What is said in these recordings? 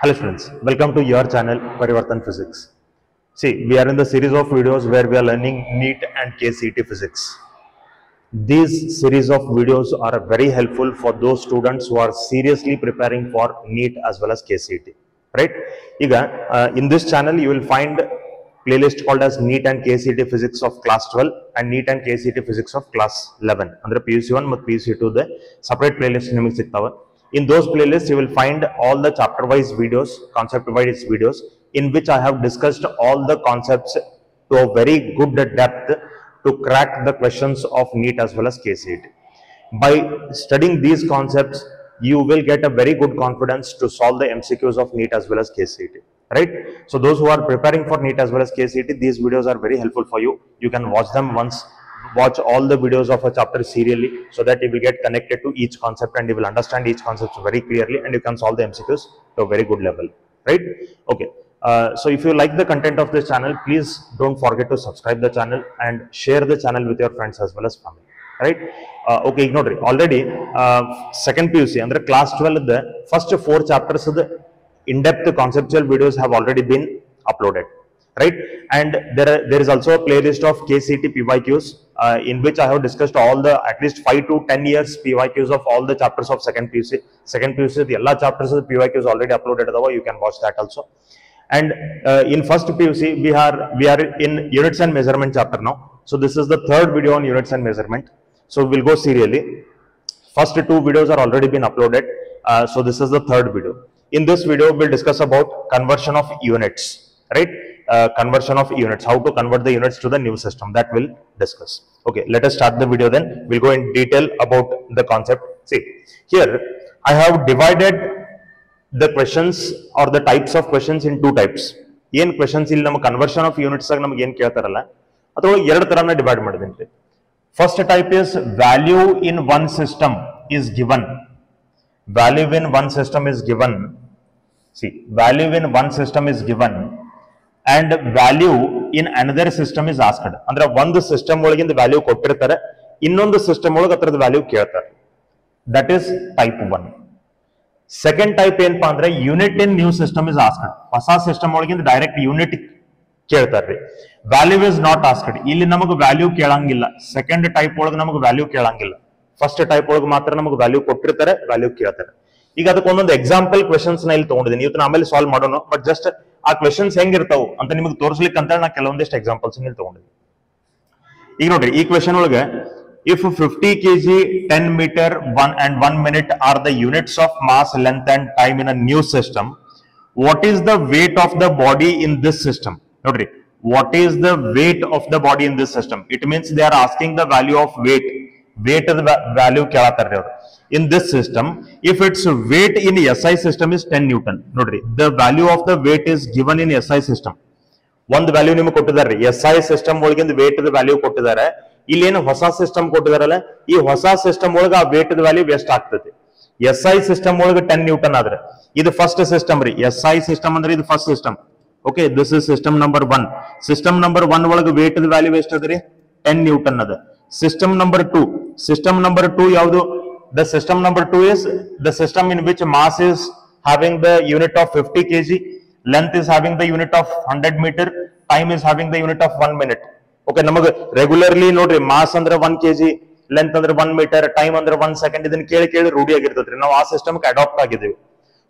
Hello students, welcome to your channel Parivartan Physics. See, we are in the series of videos where we are learning NEET and KCET physics. These series of videos are very helpful for those students who are seriously preparing for NEET as well as KCET. Right? In this channel you will find playlist called as NEET and KCET physics of class 12 and NEET and KCET physics of class 11. Under PUC1 and PUC2 the separate playlist ನಿಮಗೆ ಸಿಗ್ತಾವೆ. In those playlists, you will find all the chapter-wise videos, concept-wise videos, in which I have discussed all the concepts to a very good depth to crack the questions of NEET as well as KCET. By studying these concepts, you will get a very good confidence to solve the MCQs of NEET as well as KCET. Right? So those who are preparing for NEET as well as KCET, these videos are very helpful for you. You can watch them once. Watch all the videos of a chapter serially so that you will get connected to each concept and you will understand each concept very clearly and you can solve the MCQs to a very good level, right? Okay. So if you like the content of this channel, please don't forget to subscribe the channel and share the channel with your friends as well as family, right? Okay, ignore it. Already second PUC under class 12 the first 4 chapters of the in-depth conceptual videos have already been uploaded. Right, and there is also a playlist of KCET PYQs in which I have discussed all the at least 5 to 10 years PYQs of all the chapters of second PUC. Second PUC, the all chapters of the PYQs already uploaded. You can watch that also. And in first PUC, we are in units and measurement chapter now. So this is the third video on units and measurement. So we'll go serially. First 2 videos are already been uploaded. So this is the third video. In this video, we'll discuss about conversion of units. Right. Conversion of units, how to convert the units to the new system, that we'll discuss. Okay, let us start the video then. We'll go in detail about the concept. See, here I have divided the questions or the types of questions in 2 types. Yen questions illi nama conversion of units ag namaga yen keltaralla athwa ಎರಡು ತರನ divide ಮಾಡಿದೀನಿ. First type is value in one system is given. Value in one system is given. See, value in one system is given and value in another system is asked. ಅಂದ್ರೆ ಒಂದು system ಒಳಗಿಂದ value ಕೊಟ್ಟಿರ್ತಾರೆ, ಇನ್ನೊಂದು system ಒಳಗೆ ಅದರದ value ಕೇಳ್ತಾರೆ. That is type 1. Second type ಏನಪ್ಪಾ ಅಂದ್ರೆ unit in new system is asked. ಹೊಸ ಸಿಸ್ಟಮ್ ಒಳಗಿಂದ ಡೈರೆಕ್ಟ್ ಯೂನಿಟ್ ಕೇಳ್ತಾರ್ರಿ. Value is not asked. ಇಲ್ಲಿ ನಮಗೆ ವ್ಯಾಲ್ಯೂ ಕೇಳಂಗಿಲ್ಲ. ಸೆಕೆಂಡ್ ಟೈಪ್ ಒಳಗೆ ನಮಗೆ ವ್ಯಾಲ್ಯೂ ಕೇಳಂಗಿಲ್ಲ. ಫಸ್ಟ್ ಟೈಪ್ ಒಳಗೆ ಮಾತ್ರ ನಮಗೆ ವ್ಯಾಲ್ಯೂ ಕೊಟ್ಟಿರ್ತಾರೆ, ವ್ಯಾಲ್ಯೂ ಕೇಳ್ತಾರೆ. ಈಗ ಅದಕ್ಕೆ ಒಂದೊಂದು ಎಕ್ಸಾಂಪಲ್ ಕ್ವೆಶನ್ಸ್ ನ ಇಲ್ಲಿ ತಗೊಂಡಿದ್ದೀನಿ. ಇವತ್ತು ಆಮೇಲೆ ಸಾಲ್ವ್ ಮಾಡೋಣ, ಬಟ್ ಜಸ್ಟ್ ಆ ಕ್ವೆಶನ್ಸ್ ಹೆಂಗಿರ್ತಾವು ಅಂತ ನಿಮಗೆ ತೋರಿಸ್ಲಿಕ್ಕೆ ಅಂತ ನಾ ಕೆಲವೊಂದಿಷ್ಟು ಎಕ್ಸಾಂಪಲ್ಸ್ ಇಲ್ಲಿ ತಗೊಂಡಿದ್ದೀನಿ. ಈಗ ನೋಡ್ರಿ, ಈ ಕ್ವೆಶನ್ ಒಳಗೆ if 50 kg 10 meter 1 minute are the units of mass, length and time in a new system, what is the weight of the body in this system? ನೋಡ್ರಿ, what is the weight of the body in this system? It means they are asking the value of weight. Weight of the value ಕೇಳತಾರ್ರಿ ಅವರು. In this system, if its weight in SI system is 10 Newton, ನೋಡ್ರಿ, the value of the weight is given in SI system. ಒಂದು value ನಿಮಗೆ ಕೊಟ್ಟಿದ್ದಾರೆ, SI system ಒಳಗಿಂದ wait the value ಕೊಟ್ಟಿದ್ದಾರೆ. ಇಲ್ಲೇನು ಹೊಸ system ಕೊಟ್ಟಿದಾರಲ್ಲ, ಈ ಹೊಸ ಸಿಸ್ಟಮ್ ಒಳಗೆ ಆ ವೇಟ್ ದ ವ್ಯಾಲ್ಯೂ ವೆಸ್ಟ್ ಆಗ್ತದೆ. SI ಸಿಸ್ಟಮ್ ಒಳಗೆ 10 ನ್ಯೂಟನ್ ಆದ್ರೆ ಇದು ಫಸ್ಟ್ ಸಿಸ್ಟಮ್ ರೀ. SI ಸಿಸ್ಟಮ್ ಅಂದ್ರೆ ಇದು first system. Okay, this is system number 1. System number 1 ಒಳಗೆ ವೇಟ್ ದ ವ್ಯಾಲ್ಯೂ ಎಷ್ಟು ಅದ ರೀ? 10 ನ್ಯೂಟನ್ ಅದ. ಸಿಸ್ಟಮ್ ನಂಬರ್ 2, ಸಿಸ್ಟಮ್ ನಂಬರ್ 2 ಯಾವುದು? The system number 2 is the system in which mass is having the unit of 50 kg, length is having the unit of 100 meter, time is having the unit of 1 minute. Okay, ನಮಗೆ regularly ನೋಡ್ರಿ, mass ಅಂದ್ರೆ 1 kg, length ಅಂದ್ರೆ 1 metre, time ಅಂದ್ರೆ 1 second, ಇದನ್ನ ಕೇಳಿ ರೂಢಿ ಆಗಿರ್ತದ್ರಿ. ನಾವು ಆ ಸಿಸ್ಟಮ್ ಅಡಾಪ್ಟ್ ಆಗಿದ್ದೀವಿ.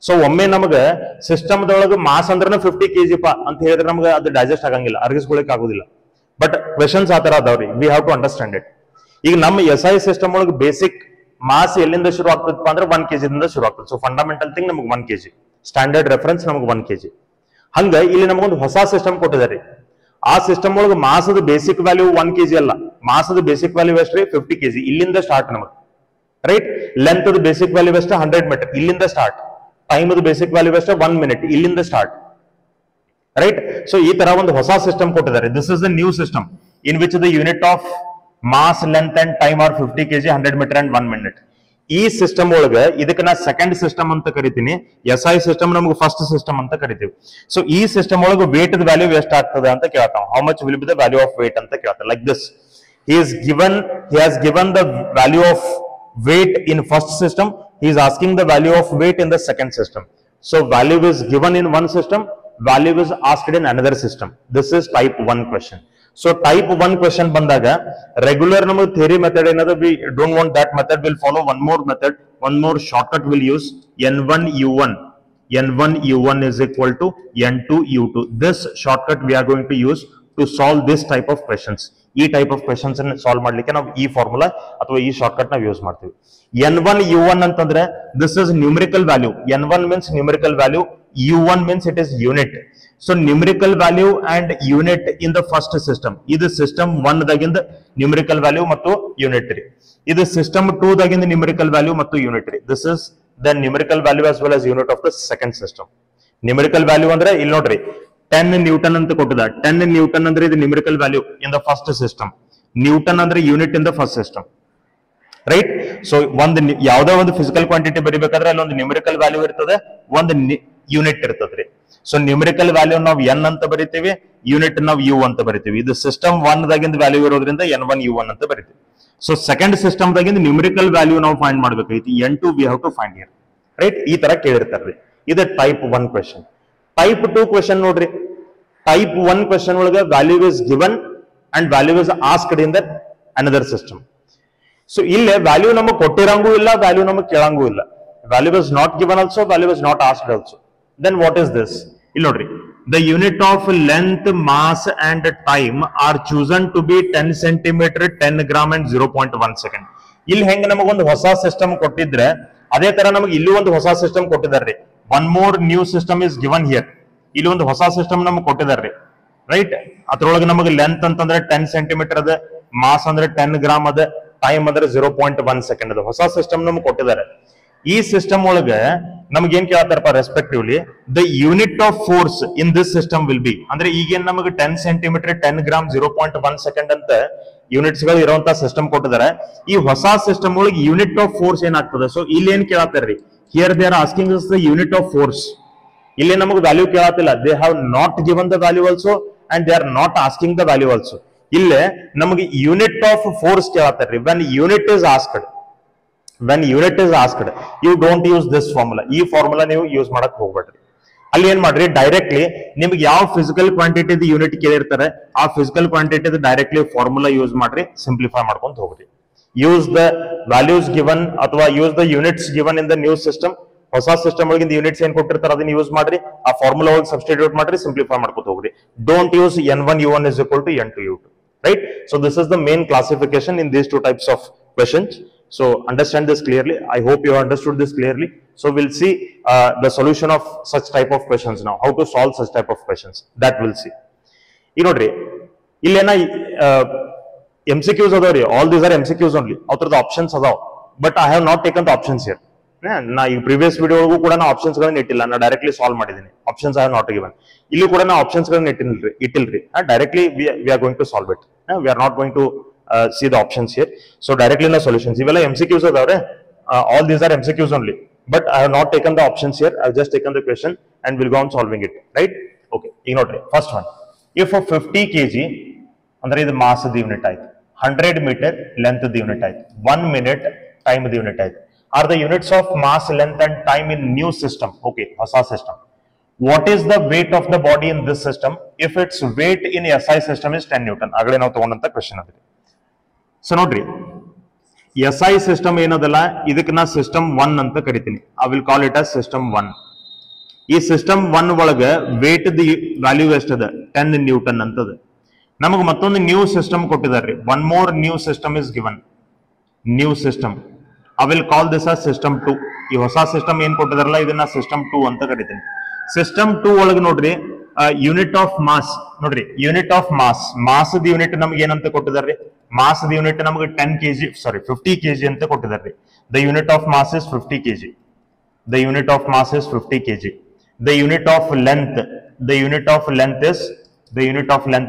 ಸೊ ಒಮ್ಮೆ ನಮಗೆ ಸಿಸ್ಟಮ್ ದೊಳಗೆ ಮಾಸ್ ಅಂದ್ರೆ 50 kg ಅಂತ ಹೇಳಿದ್ರೆ ನಮ್ಗೆ ಅದು ಡೈಜೆಸ್ಟ್ ಆಗಂಗಿಲ್ಲ, ಅರ್ಗಿಸ್ಕೊಳಕ್ ಆಗುದಿಲ್ಲ. ಬಟ್ ಕ್ವೆಶನ್ಸ್ ಆ ತರ ಅದಾವ್ರಿ, we have to understand it. ಈಗ ನಮ್ಮ SI ಸಿಸ್ಟಮ್ ಒಳಗೆ ಬೇಸಿಕ್ ಮಾಸ್ ಎಲ್ಲಿಂದ ಶುರು ಆಗ್ತದಪ್ಪ ಅಂದ್ರೆ 1 kg ದಿಂದ ಶುರು ಆಗ್ತದೆ. ಸೊ ಫಂಡಮೆಂಟಲ್ ಥಿಂಗ್ ನಮಗೆ 1 kg, ಸ್ಟ್ಯಾಂಡರ್ಡ್ ರೆಫರೆನ್ಸ್ ನಮಗೆ 1 kg. ಹಂಗ ಇಲ್ಲಿ ನಮಗೊಂದು ಹೊಸ ಸಿಸ್ಟಮ್ ಕೊಟ್ಟಿದ್ದಾರೆ. ಆ ಸಿಸ್ಟಮ್ ಒಳಗೆ ಮಾಸದ ಬೇಸಿಕ್ ವ್ಯಾಲ್ಯೂ 1 kg ಅಲ್ಲ, ಮಾಸದ ಬೇಸಿಕ್ ವ್ಯಾಲ್ಯೂ ಎಷ್ಟ್ರಿ? 50 kg. ಇಲ್ಲಿಂದ ಸ್ಟಾರ್ಟ್ ನಮಗೆ, ರೈಟ್? ಲೆಂತ್ ಅದು ಬೇಸಿಕ್ ವ್ಯಾಲ್ಯೂ ಎಷ್ಟು? 100 ಮೀಟರ್, ಇಲ್ಲಿಂದ ಸ್ಟಾರ್ಟ್. ಟೈಮ್ ಅದು ಬೇಸಿಕ್ ವ್ಯಾಲ್ಯೂ ಎಷ್ಟು? 1 ಮಿನಿಟ್, ಇಲ್ಲಿಂದ ಸ್ಟಾರ್ಟ್, ರೈಟ್? ಸೊ ಈ ತರ ಒಂದು ಹೊಸ ಸಿಸ್ಟಮ್ ಕೊಟ್ಟಿದ್ದಾರೆ. This is the new system in which the unit of mass, length and time are 50 kg, 100 meter and 1 minute. ಈ ಸಿಸ್ಟಮ್ ಒಳಗೆ ಇದಕ್ಕೆ ನಾ ಸೆಕೆಂಡ್ ಸಿಸ್ಟಮ್ ಅಂತ ಕರಿತೀನಿ. SI ಸಿಸ್ಟಮ್ ನಮಗೆ ಫಸ್ಟ್ ಸಿಸ್ಟಮ್ ಅಂತ ಕರಿತೀವಿ. ಸೊ ಈ ಸಿಸ್ಟಮ್ ಒಳಗೆ ವೇಟ್ ದ ವ್ಯಾಲ್ಯೂ ಎಷ್ಟು ಆಗ್ತದೆ ಅಂತ ಕೇಳ್ತಾವ. How much will be the value of weight ಅಂತ ಕೇಳ್ತಾವ. Like this, he has given the value of weight in first system, he is asking the value of weight in the second system. So value is given in one system, value is asked in another system. This is type 1 question. So type 1 question bandaga regular number theory method another, we don't want that method, will follow one more method, one more shortcut will use n1 u1. n1 u1 is equal to n2 u2. This shortcut we are going to use to solve this type of questions. E type of questions and solve ಮಾಡ್ಲಿಕ್ಕೆ ನಾವು ಈ formula ಅಥವಾ ಈ shortcut ನಾವು use ಮಾಡ್ತೀವಿ. n1 u1 ಅಂತಂದ್ರೆ this is numerical value. n1 means numerical value, u1 means it is unit. So numerical value and unit in the first system. ಇದು system 1 ದಾಗಿಂದ numerical value ಮತ್ತು unitary. ಇದು system 2 ದಾಗಿಂದ numerical value ಮತ್ತು unitary. This is the numerical value as well as unit of the second system. Numerical value ಅಂದ್ರೆ ಇಲ್ಲಿ ನೋಡ್ರಿ 10 Newton ಅಂತ ಕೊಟ್ಟಿದ. 10 Newton ಅಂದ್ರೆ ಇದು numerical value in the first system. Newton ಅಂದ್ರೆ unit in the first system. Right? So ಒಂದು ಯಾವುದೋ ಒಂದು physical quantity ಬರಿಬೇಕಾದ್ರೆ ಅಲ್ಲಿ ಒಂದು numerical value ಇರ್ತದೆ, ಒಂದು unit ಇರ್ತದೆ. So numerical value ನಾವು n ಅಂತ ಬರಿತೀವಿ, unit ನಾವು u ಅಂತ ಬರಿತೀವಿ. ಇದು system 1 ದಾಗಿಂದ ವ್ಯಾಲ್ಯೂ ಇರೋದ್ರಿಂದ n1 u1 ಅಂತ ಬರಿತೀವಿ. So second system ದಾಗಿಂದ numerical value ನಾವು ಫೈಂಡ್ ಮಾಡಬೇಕಾಗಿತ್ತು, n2 we have to find here. Right? ಈ ತರ ಕೇಳಿರ್ತಾರೆ. ಇದು type 1 question. Type 2 question ನೋಡ್ರಿ. Type 1 question ಒಳಗೆ value is given and value is asked in that another system. So ಇಲ್ಲೇ value ನಮಗೆ ಕೊಟ್ಟಿರಂಗೂ ಇಲ್ಲ, value ನಮಗೆ ಕೇಳಂಗೂ ಇಲ್ಲ. Value is not given also, value is not asked also. Then what is this? ಇಲ್ಲಿ ನೋಡ್ರಿ. The unit of length, mass and time are chosen to be 10 cm, 10 gram and 0.1 second. ಇಲ್ಲಿ ಹೆಂಗೆ ನಮಗೊಂದು ಹೊಸ ಸಿಸ್ಟಮ್ ಕೊಟ್ಟಿದ್ರೆ ಅದೇ ತರ ನಮಗೆ ಇಲ್ಲಿ ಒಂದು ಹೊಸ ಸಿಸ್ಟಮ್ ಕೊಟ್ಟಿದ್ದಾರೆ. One more new system is given here. ಇಲ್ಲಿ ಒಂದು ಹೊಸ ಸಿಸ್ಟಮ್ ನಮಗೆ ಕೊಟ್ಟಿದ್ದಾರೆ. ರೈಟ್? ಅದ್ರೊಳಗೆ ನಮಗೆ ಲೆಂತ್ ಅಂತಂದ್ರೆ 10 ಸೆಂಟಿಮೀಟರ್ ಅದ, ಮಾಸ್ ಅಂದ್ರೆ 10 ಗ್ರಾಮ್ ಅದ, ಟೈಮ್ ಅಂದ್ರೆ 0.1 ಸೆಕೆಂಡ್ ಅದ. ಹೊಸ ಸಿಸ್ಟಮ್ ನಮ್ಗೆ ಕೊಟ್ಟಿದ್ದಾರೆ. ಈ ಸಿಸ್ಟಮ್ ಒಳಗೆ ನಮ್ಗೆ ಏನ್ ಕೇಳ್ತಾರಪ್ಪ respectively the unit of force in this system will be, ಅಂದ್ರೆ ಈಗೇನ್ ನಮಗೆ 10 ಸೆಂಟಿಮೀಟರ್ 10 ಗ್ರಾಮ್ 0.1 ಸೆಕೆಂಡ್ ಅಂತ ಯೂನಿಟ್ಸ್ ಗಳು ಇರುವಂತ ಸಿಸ್ಟಮ್ ಕೊಟ್ಟಿದ್ದಾರೆ. ಈ ಹೊಸ ಸಿಸ್ಟಮ್ ಒಳಗೆ ಯೂನಿಟ್ ಆಫ್ ಫೋರ್ಸ್ ಏನಾಗ್ತದೆ? ಸೊ ಇಲ್ಲಿ ಏನ್ ಕೇಳತ್ತಾರ್ರಿ, here they are asking is the unit of force. ಇಲ್ಲಿ ನಮಗೆ ವ್ಯಾಲ್ಯೂ ಕೇಳತ್ತಿಲ್ಲ. They have not given the value also and they are not asking the value also. ಇಲ್ಲೇ ನಮಗೆ ಯೂನಿಟ್ ಆಫ್ ಫೋರ್ಸ್ ಕೇಳತ್ತಾರ್ರಿ. When unit is asked, when unit is asked, you don't use this formula. ಈ formula ನೀವು use ಮಾಡಕ್ ಹೋಗ್ಬೇಡ್ರಿ. ಅಲ್ಲಿ ಏನ್ ಮಾಡ್ರಿ, ಡೈರೆಕ್ಟ್ಲಿ ನಿಮ್ಗೆ ಯಾವ ಫಿಸಿಕಲ್ ಕ್ವಾಂಟಿಟಿ ಯೂನಿಟ್ ಕೇಳಿರ್ತಾರೆ ಆ physical quantity directly formula use ಮಾಡ್ರಿ, ಸಿಂಪ್ಲಿಫೈ ಮಾಡ್ಕೊಂತ ಹೋಗ್ರಿ. ಯೂಸ್ ದ ವ್ಯಾಲ್ಯೂಸ್ ಗಿವನ್ ಅಥವಾ use the units given in the new system. ಹೊಸ ಸಿಸ್ಟಮ್ ಒಳಗಿಂದ ಯೂನಿಟ್ಸ್ ಏನ್ ಕೊಟ್ಟಿರ್ತಾರೆ ಅದನ್ನ ಯೂಸ್ ಮಾಡ್ರಿ, ಆ ಫಾರ್ಮುಲಾ ಒಳಗೆ ಸಬ್ಸ್ಟಿಟ್ಯೂಟ್ ಮಾಡ್ರಿ, ಸಿಂಪ್ಲಿಫೈ ಮಾಡ್ಕೊತ ಹೋಗ್ರಿ. Don't use n1 u1 is equal to n2 u2. Right? So this is the main classification in these two types of questions. So understand this clearly. I hope you understood this clearly. So we'll see the solution of such type of questions now. How to solve such type of questions, that we'll see. You know, illena MCQs adavri. All these are MCQs only. Outer the options adav. But I have not taken the options here. Na ee previous video ಒಳಗೂ ಕೂಡ ನಾ options ಗಳನ್ನು ಇಟ್ಟಿಲ್ಲ, ನಾ directly solve ಮಾಡಿದ್ದೀನಿ. Options I have not given. ಇಲ್ಲಿ ಕೂಡ ನಾ ಆಪ್ಷನ್ಸ್ ಗಳನ್ನು ಇಟ್ಟಿಲ್ರಿ. Directly we are going to solve it. We are not going to see the options here. So directly na solutions. Iveಲ್ಲ MCQs adavre. All these are MCQs only. But I have not taken the options here. I have just taken the question and will go on solving it. Right? Okay. ಈಗ ನೋಡ್ರಿ, first one. If a 50 kg ಅಂದ್ರೆ ಇದು mass ದ unit ಆಯ್ತು, 100 metre length the unit ಆಯ್ತು, 1 minute time the unit ಆಯ್ತು. Are the units of mass, length and time in new system? Okay, ಹೊಸ system. What is the weight of the body in this system if its weight in SI system is 10 Newton? ಆಗಲೇ ನಾವು ತಗೊಂಡಂತ question ಅದು. So ನೋಡ್ರಿ, SI system ಏನದಲ್ಲ, ಇದಕ್ಕೆ ನಾ system 1 ಅಂತ ಕರಿತೀನಿ. I will call it as system 1. ಈ ಸಿಸ್ಟಮ್ 1 ಒಳಗೆ ವೇಟ್ ದಿ ವ್ಯಾಲ್ಯೂ ಎಷ್ಟದ? 10 ನ್ಯೂಟನ್ ಅಂತದ. ನಮಗೆ ಮತ್ತೊಂದು ನ್ಯೂ ಸಿಸ್ಟಮ್ ಕೊಟ್ಟಿದ್ದಾರೆ. One more new system is given. New system I will call this as system 2. ಈ ಹೊಸ ಸಿಸ್ಟಮ್ ಏನ್ ಕೊಟ್ಟಿದಾರಲ್ಲ ಇದನ್ನ ಸಿಸ್ಟಮ್ 2 ಅಂತ ಕರಿತೀನಿ. ಸಿಸ್ಟಮ್ 2 ಒಳಗೆ ನೋಡ್ರಿ, ಯೂನಿಟ್ ಆಫ್ ಮಾಸ್ ನೋಡ್ರಿ, ಯೂನಿಟ್ ಆಫ್ ಮಾಸ್, ಮಾಸ್ ದ ಯೂನಿಟ್ ನಮ್ಗೆ ಏನಂತ ಕೊಟ್ಟಿದಾರ್ರಿ? ಮಾಸ್ ದ ಯೂನಿಟ್ ನಮಗೆ 50 kg ಅಂತ ಕೊಟ್ಟಿದಾರ್ರಿ. The unit of mass is 50 kg. The unit of mass is 50 kg. The unit of length, the unit of length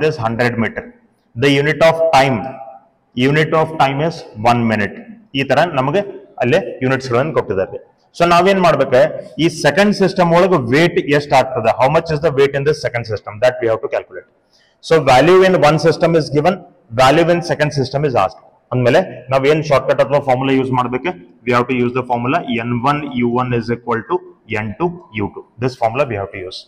is 100 metre. The unit of time, unit of time is 1 minute. ಈ ತರ ನಮಗೆ ಅಲ್ಲೇ units ಗಳನ್ನು ಕೊಟ್ಟಿದ್ದಾರೆ. So ನಾವೇನ್ ಮಾಡ್ಬೇಕು, ಈ second system ಒಳಗೆ ವೇಟ್ ಎಷ್ಟು ಆಗ್ತದೆ, how much is the weight in this second system, that we have to calculate. So value in one system is given, value in second system is asked. ಅಂದ್ಮೇಲೆ ನಾವ್ ಏನ್ shortcut ಅಥವಾ formula use ಮಾಡ್ಬೇಕು? We have to use the formula n1 u1 is equal to N2 U2. This formula we have to use.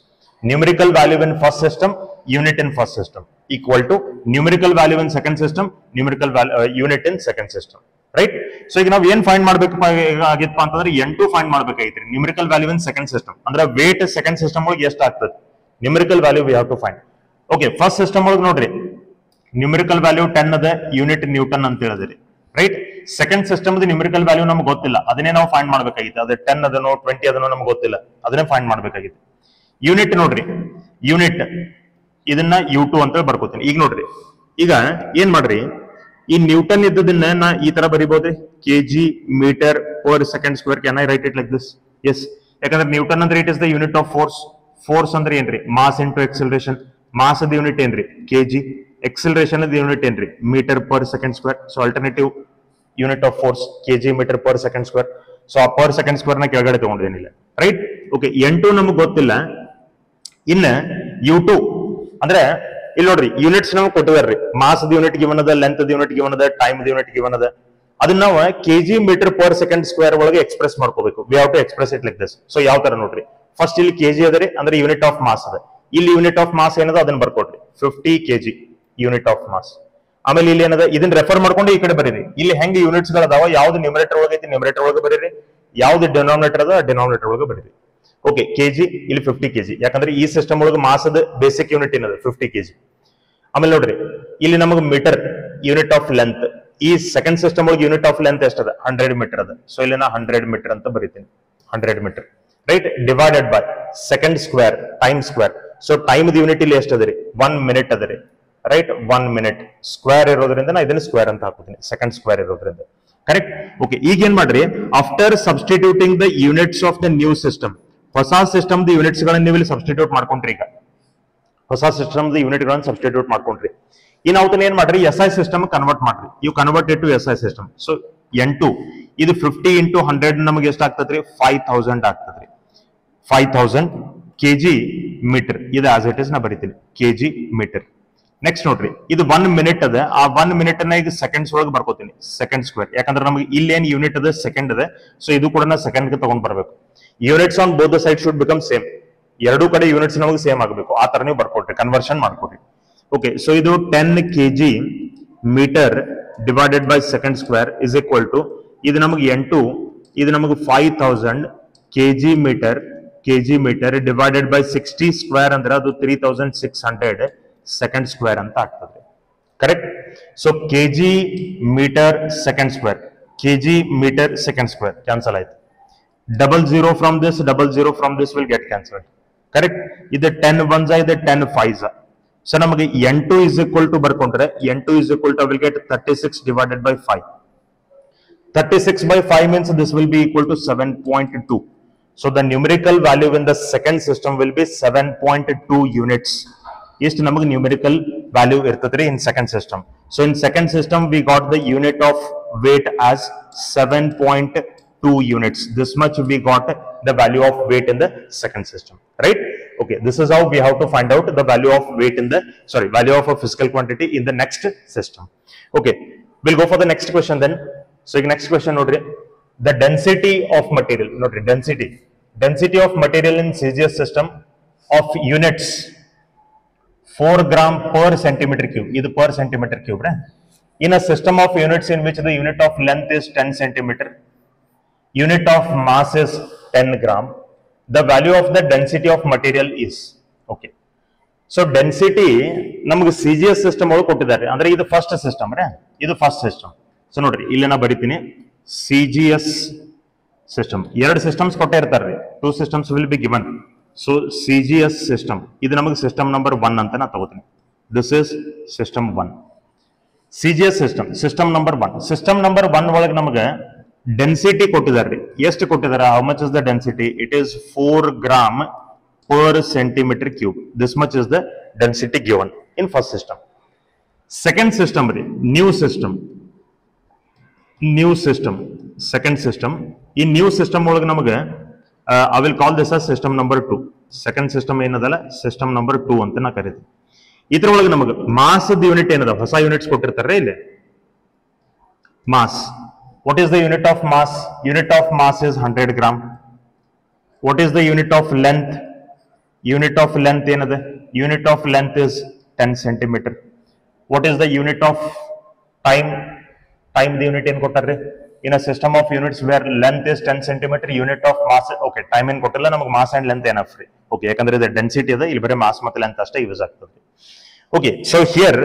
Numerical value in first system, unit in first system equal to numerical value in second system, numerical unit in second system. Right? So ಈಗ ನಾವು ಏನ್ find ಮಾಡ್ಬೇಕಾಗಿತ್ತಪ್ಪ ಅಂತಂದ್ರೆ N2 find ಮಾಡ್ಬೇಕಾಗಿತ್ತು. Numerical value in second system ಅಂದ್ರೆ weight second system ಒಳಗೆ ಎಷ್ಟು ಆಗ್ತದೆ numerical value we have to find. Okay, first system ಒಳಗೆ ನೋಡ್ರಿ ನ್ಯೂಮರಿಕಲ್ ವ್ಯಾಲ್ಯೂ 10 ಅದ, ಯೂನಿಟ್ ನ್ಯೂಟನ್ ಅಂತ ಹೇಳಿದ್ರಿ. Right? Second system numerical value ನಮ್ಗೆ ಗೊತ್ತಿಲ್ಲ, ಅದನ್ನೇ ನಾವು ಫೈಂಡ್ ಮಾಡ್ಬೇಕಾಗಿತ್ತು. ಅದು 10 ಅದನೋ 20 ಅದನೋ ನಮ್ಗೆ ಗೊತ್ತಿಲ್ಲ, ಅದನ್ನೇ ಫೈಂಡ್ ಮಾಡ್ಬೇಕಾಗಿತ್ತು. ಯೂನಿಟ್ ನೋಡ್ರಿ, ಯೂನಿಟ್ ಇದನ್ನ U2 ಅಂತ ಬರ್ಕೋತೀನಿ. ಈಗ ನೋಡ್ರಿ, ಈಗ ಏನ್ ಮಾಡ್ರಿ, ಈ ನ್ಯೂಟನ್ ಇದ್ದದನ್ನ ನಾ ಈ ತರ ಬರಿಬಹುದ್ರಿ, KG metre per second square. Can I write it like this? Yes, ಯಾಕಂದ್ರೆ ನ್ಯೂಟನ್ ಅಂದ್ರೆ it is the unit of force. Force ಅಂದ್ರೆ ಏನ್ರಿ? Mass into acceleration. ಮಾಸ್ ಅದ ಯೂನಿಟ್ ಏನ್ರಿ? ಕೆಜಿ. ಎಕ್ಸಲರೇಷನ್ ಅದ ಯೂನಿಟ್ ಏನ್ರಿ? Metre per second square. So alternative unit of force KG metre per second square. So ಆ per second square ನ ಕೆಳಗಡೆ ತಗೊಂಡಿದ್ದೇನಿಲ್ಲ. Right? Okay, N2 ನಮಗೆ ಗೊತ್ತಿಲ್ಲ. ಇನ್ನ U2 ಅಂದ್ರೆ ಇಲ್ಲಿ ನೋಡ್ರಿ, ಯೂನಿಟ್ಸ್ ನಮ್ಗೆ ಕೊಟ್ಟಿದಾರ್ರಿ. ಮಾಸ್ ಯೂನಿಟ್ ಗಿವನ್ ಅದ, ಲೆಂತ್ ಯೂನಿಟ್ ಗಿವನ್ ಅದ, ಟೈಮ್ ಯೂನಿಟ್ ಗಿವನ್ ಅದ. ಅದನ್ನ ನಾವು KG metre per second square ಒಳಗೆ ಎಕ್ಸ್ಪ್ರೆಸ್ ಮಾಡ್ಕೋಬೇಕು. We have to express it like this. So ಯಾವ ತರ ನೋಡ್ರಿ, ಫಸ್ಟ್ ಇಲ್ಲಿ ಕೆಜಿ ಅದರಿ ಅಂದ್ರೆ ಯೂನಿಟ್ ಆಫ್ ಮಾಸ್ ಅದ. ಇಲ್ಲಿ ಯೂನಿಟ್ ಆಫ್ ಮಾಸ್ ಏನದ ಅದನ್ನ ಬರ್ಕೊಡ್ರಿ, 50 kg ಯೂನಿಟ್ ಆಫ್ ಮಾಸ್. ಆಮೇಲೆ ಇಲ್ಲಿ ಏನದ ಇದನ್ನ ರೆಫರ್ ಮಾಡ್ಕೊಂಡು ಈ ಕಡೆ ಬರೀರಿ. ಇಲ್ಲಿ ಹೆಂಗ್ ಯೂನಿಟ್ಸ್ ಗಳದಾವ, ಯಾವ್ದು ನ್ಯೂಮರೇಟರ್ ಒಳಗೆ ಐತಿ ನ್ಯೂಮರೇಟರ್ ಒಳಗೆ ಬರೀರಿ, ಯಾವ್ದು ಡಿನಾಮಿನೇಟರ್ ಅದ ಡಿನಾಮಿನೇಟರ್ ಒಳಗೆ ಬರೀರಿ. ಓಕೆ, ಕೆಜಿ ಇಲ್ಲಿ 50 kg, ಯಾಕಂದ್ರೆ ಈ ಸಿಸ್ಟಮ್ ಒಳಗೆ ಮಾಸ್ ಅದ ಬೇಸಿಕ್ ಯೂನಿಟ್ ಏನದ 50 kg. ಆಮೇಲೆ ನೋಡ್ರಿ, ಇಲ್ಲಿ ನಮಗೆ ಮೀಟರ್ ಯೂನಿಟ್ ಆಫ್ ಲೆಂತ್. ಈ ಸೆಕೆಂಡ್ ಸಿಸ್ಟಮ್ ಒಳಗೆ ಯೂನಿಟ್ ಆಫ್ ಲೆಂತ್ ಎಷ್ಟದ? 100 ಮೀಟರ್ ಅದ. ಸೊ ಇಲ್ಲಿ ನಾ 100 ಮೀಟರ್ ಅಂತ ಬರೀತೀನಿ, 100 metre. Right? Divided by second square time square. So time unit ಇಲ್ಲಿ ಎಷ್ಟು ಅದರಿ? 1 ಮಿನಿಟ್ ಅದರಿ. ರೈಟ್? 1 ಮಿನಿಟ್ ಸ್ಕ್ವೇರ್ ಇರೋದ್ರಿಂದ ನಾ ಇದನ್ನ ಸ್ಕ್ವೇರ್ ಅಂತ ಹಾಕೋತೀನಿ, ಸೆಕೆಂಡ್ ಸ್ಕ್ವೇರ್ ಇರೋದ್ರಿಂದ. ಕರೆಕ್ಟ್? ಓಕೆ, ಈಗ ಏನ್ ಮಾಡ್ರಿ, after substituting the units of the new system, ಹೊಸ ಸಿಸ್ಟಮ್ ದ ಯೂನಿಟ್ಸ್ ಗಳನ್ನ ನೀವು ಇಲ್ಲಿ ಸಬ್ಸ್ಟಿಟ್ಯೂಟ್ ಮಾಡ್ಕೊಂಡ್ರಿ. ಈಗ ಹೊಸ ಸಿಸ್ಟಮ್ ಯೂನಿಟ್ ಗಳನ್ನ ಸಬ್ಸ್ಟಿಟ್ಯೂಟ್ ಮಾಡ್ಕೊಂಡ್ರಿ. ಇನ್ನು ಅವತ್ತನ್ನ ಏನ್ ಮಾಡ್ರಿ, SI ಸಿಸ್ಟಮ್ ಕನ್ವರ್ಟ್ ಮಾಡ್ರಿ. You convert it to SI system. So N2 ಇದು 50 into 100 ನಮಗೆ ಎಷ್ಟು ಆಗ್ತದ್ರಿ? 5000 ಆಗ್ತದ್ರಿ. 5000 kg ಮೀಟರ್. ಇದು ಆಸ್ ಇಟ್ ಇಸ್ ನಾ ಬರೀತೀನಿ, kg ಮೀಟರ್. ನೆಕ್ಸ್ಟ್ ನೋಡ್ರಿ, ಇದು 1 ಮಿನಿಟ್ ಅದ. ಆ 1 ಮಿನಿಟ್ ಅನ್ನ ಈಗ ಸೆಕೆಂಡ್ಸ್ ಒಳಗೆ ಬರ್ಕೋತೀನಿ, ಸೆಕೆಂಡ್ ಸ್ಕ್ವೇರ್. ಯಾಕಂದ್ರೆ ನಮಗೆ ಇಲ್ಲಿ ಏನ್ ಯೂನಿಟ್ ಅದ ಸೆಕೆಂಡ್ ಅದ. ಸೊ ಇದು ಕೂಡ ನಾ ಸೆಕೆಂಡ್ ಗೆ ತಗೊಂಡ್ ಬರ್ಬೇಕು. Units on both the side should become same. ಎರಡೂ ಕಡೆ ಯೂನಿಟ್ಸ್ ನಮಗೆ ಸೇಮ್ ಆಗಬೇಕು. ಆ ತರ ನೀವು ಬರ್ಕೊಟ್ರಿ, ಕನ್ವರ್ಷನ್ ಮಾಡ್ಕೊಡ್ರಿ. ಓಕೆ, ಸೊ ಇದು 10 kg metre divided by second square is equal to, ಇದು ನಮಗೆ N2, ಇದು ನಮಗೆ 5000 kg metre divided by 60 square ಅಂದ್ರೆ ಅದು 3600 ಸೆಕೆಂಡ್ ಸ್ಕ್ವೇರ್ ಅಂತ ಆಗ್ತದೆ. Correct? So KG metre second square, KG metre second square cancel ಆಯ್ತು. double zero from this will get cancelled. Correct? Either 10 ones either 10 5s. So ನಮಗೆ N2 is equal to ಬರ್ಕೊಂಡ್ರೆ N2 is equal to I will get 36 divided by 5. 36 by 5 means this will be equal to 7.2. So the numerical value in the second system will be 7.2 units. Ist ನಮಗೆ numerical value ಇರ್ತದ್ರಿ in second system. So in second system we got the unit of weight as 7.2 units. This much we got the value of weight in the second system, right? Okay, this is how we have to find out the value of weight in the value of a physical quantity in the next system. Okay, we'll go for the next question then. So next question nodri, the density of material. Nodri, density of material in CGS system of units 4 gram per centimeter cube. This per centimeter cube, right? In a system of units in which the unit of length is 10 centimeter, unit of mass is 10 gram, the value of the density of material is. Okay, so density ನಮಗೆ CGS system ಒಳಗೆ ಕೊಟ್ಟಿದ್ದಾರೆ. ಅಂದ್ರೆ ಇದು first system ರೇ, ಇದು first system. So ನೋಡ್ರಿ, ಇಲ್ಲಿ ನಾ ಬರೀತೀನಿ CGS ಸಿಸ್ಟಮ್. ಎರಡು ಸಿಸ್ಟಮ್ಸ್ ಕೊಟ್ಟೆ ಇರ್ತಾರ್ರಿ, 2 systems will be given. So CGS system ಇದು ನಮಗೆ ಸಿಸ್ಟಮ್ ನಂಬರ್ 1 ಅಂತ ನಾ ತಗೋತೀನಿ. This is system 1. CGS system number 1. System number 1 ಒಳಗೆ ನಮಗೆ ಡೆನ್ಸಿಟಿ ಕೊಟ್ಟಿದ್ದಾರೆ. ಎಷ್ಟು ಕೊಟ್ಟಿದ್ದಾರೆ? How much is the density? It is 4 gram per centimeter cube. This much is the density given in first system. Second system, new system, second system. In new system ಒಳಗೆ ನಮಗೆ I will call this as system number 2. Second system ಏನದಲ್ಲ, system number 2 ಅಂತ ನಾ ಕರೀತೀನಿ. ಇದ್ರೊಳಗೆ ನಮಗೆ mass unit ಏನದ, ಹೊಸ units ಕೊಟ್ಟಿರ್ತಾರೆ ಇಲ್ಲಿ. Mass, what is the unit of mass? Unit of mass is 100 gram. What is the unit of length? Unit of length ಏನದ? Unit of length is 10 centimeter. What is the unit of time? Time the unit ಏನು ಕೊಟ್ಟಾರ್ರಿ? In a system of units where length is 10 centimeter, unit of mass, okay, time ಏನು ಕೊಟ್ಟಿಲ್ಲ, ನಮಗೆ mass and length enough ರೀ. Okay, ಯಾಕಂದ್ರೆ ಇದು density ಇದೆ, ಇಲ್ಲಿ ಬರೀ mass ಮತ್ತು length ಅಷ್ಟೇ ಯೂಸ್ ಆಗ್ತದೆ. Okay, so here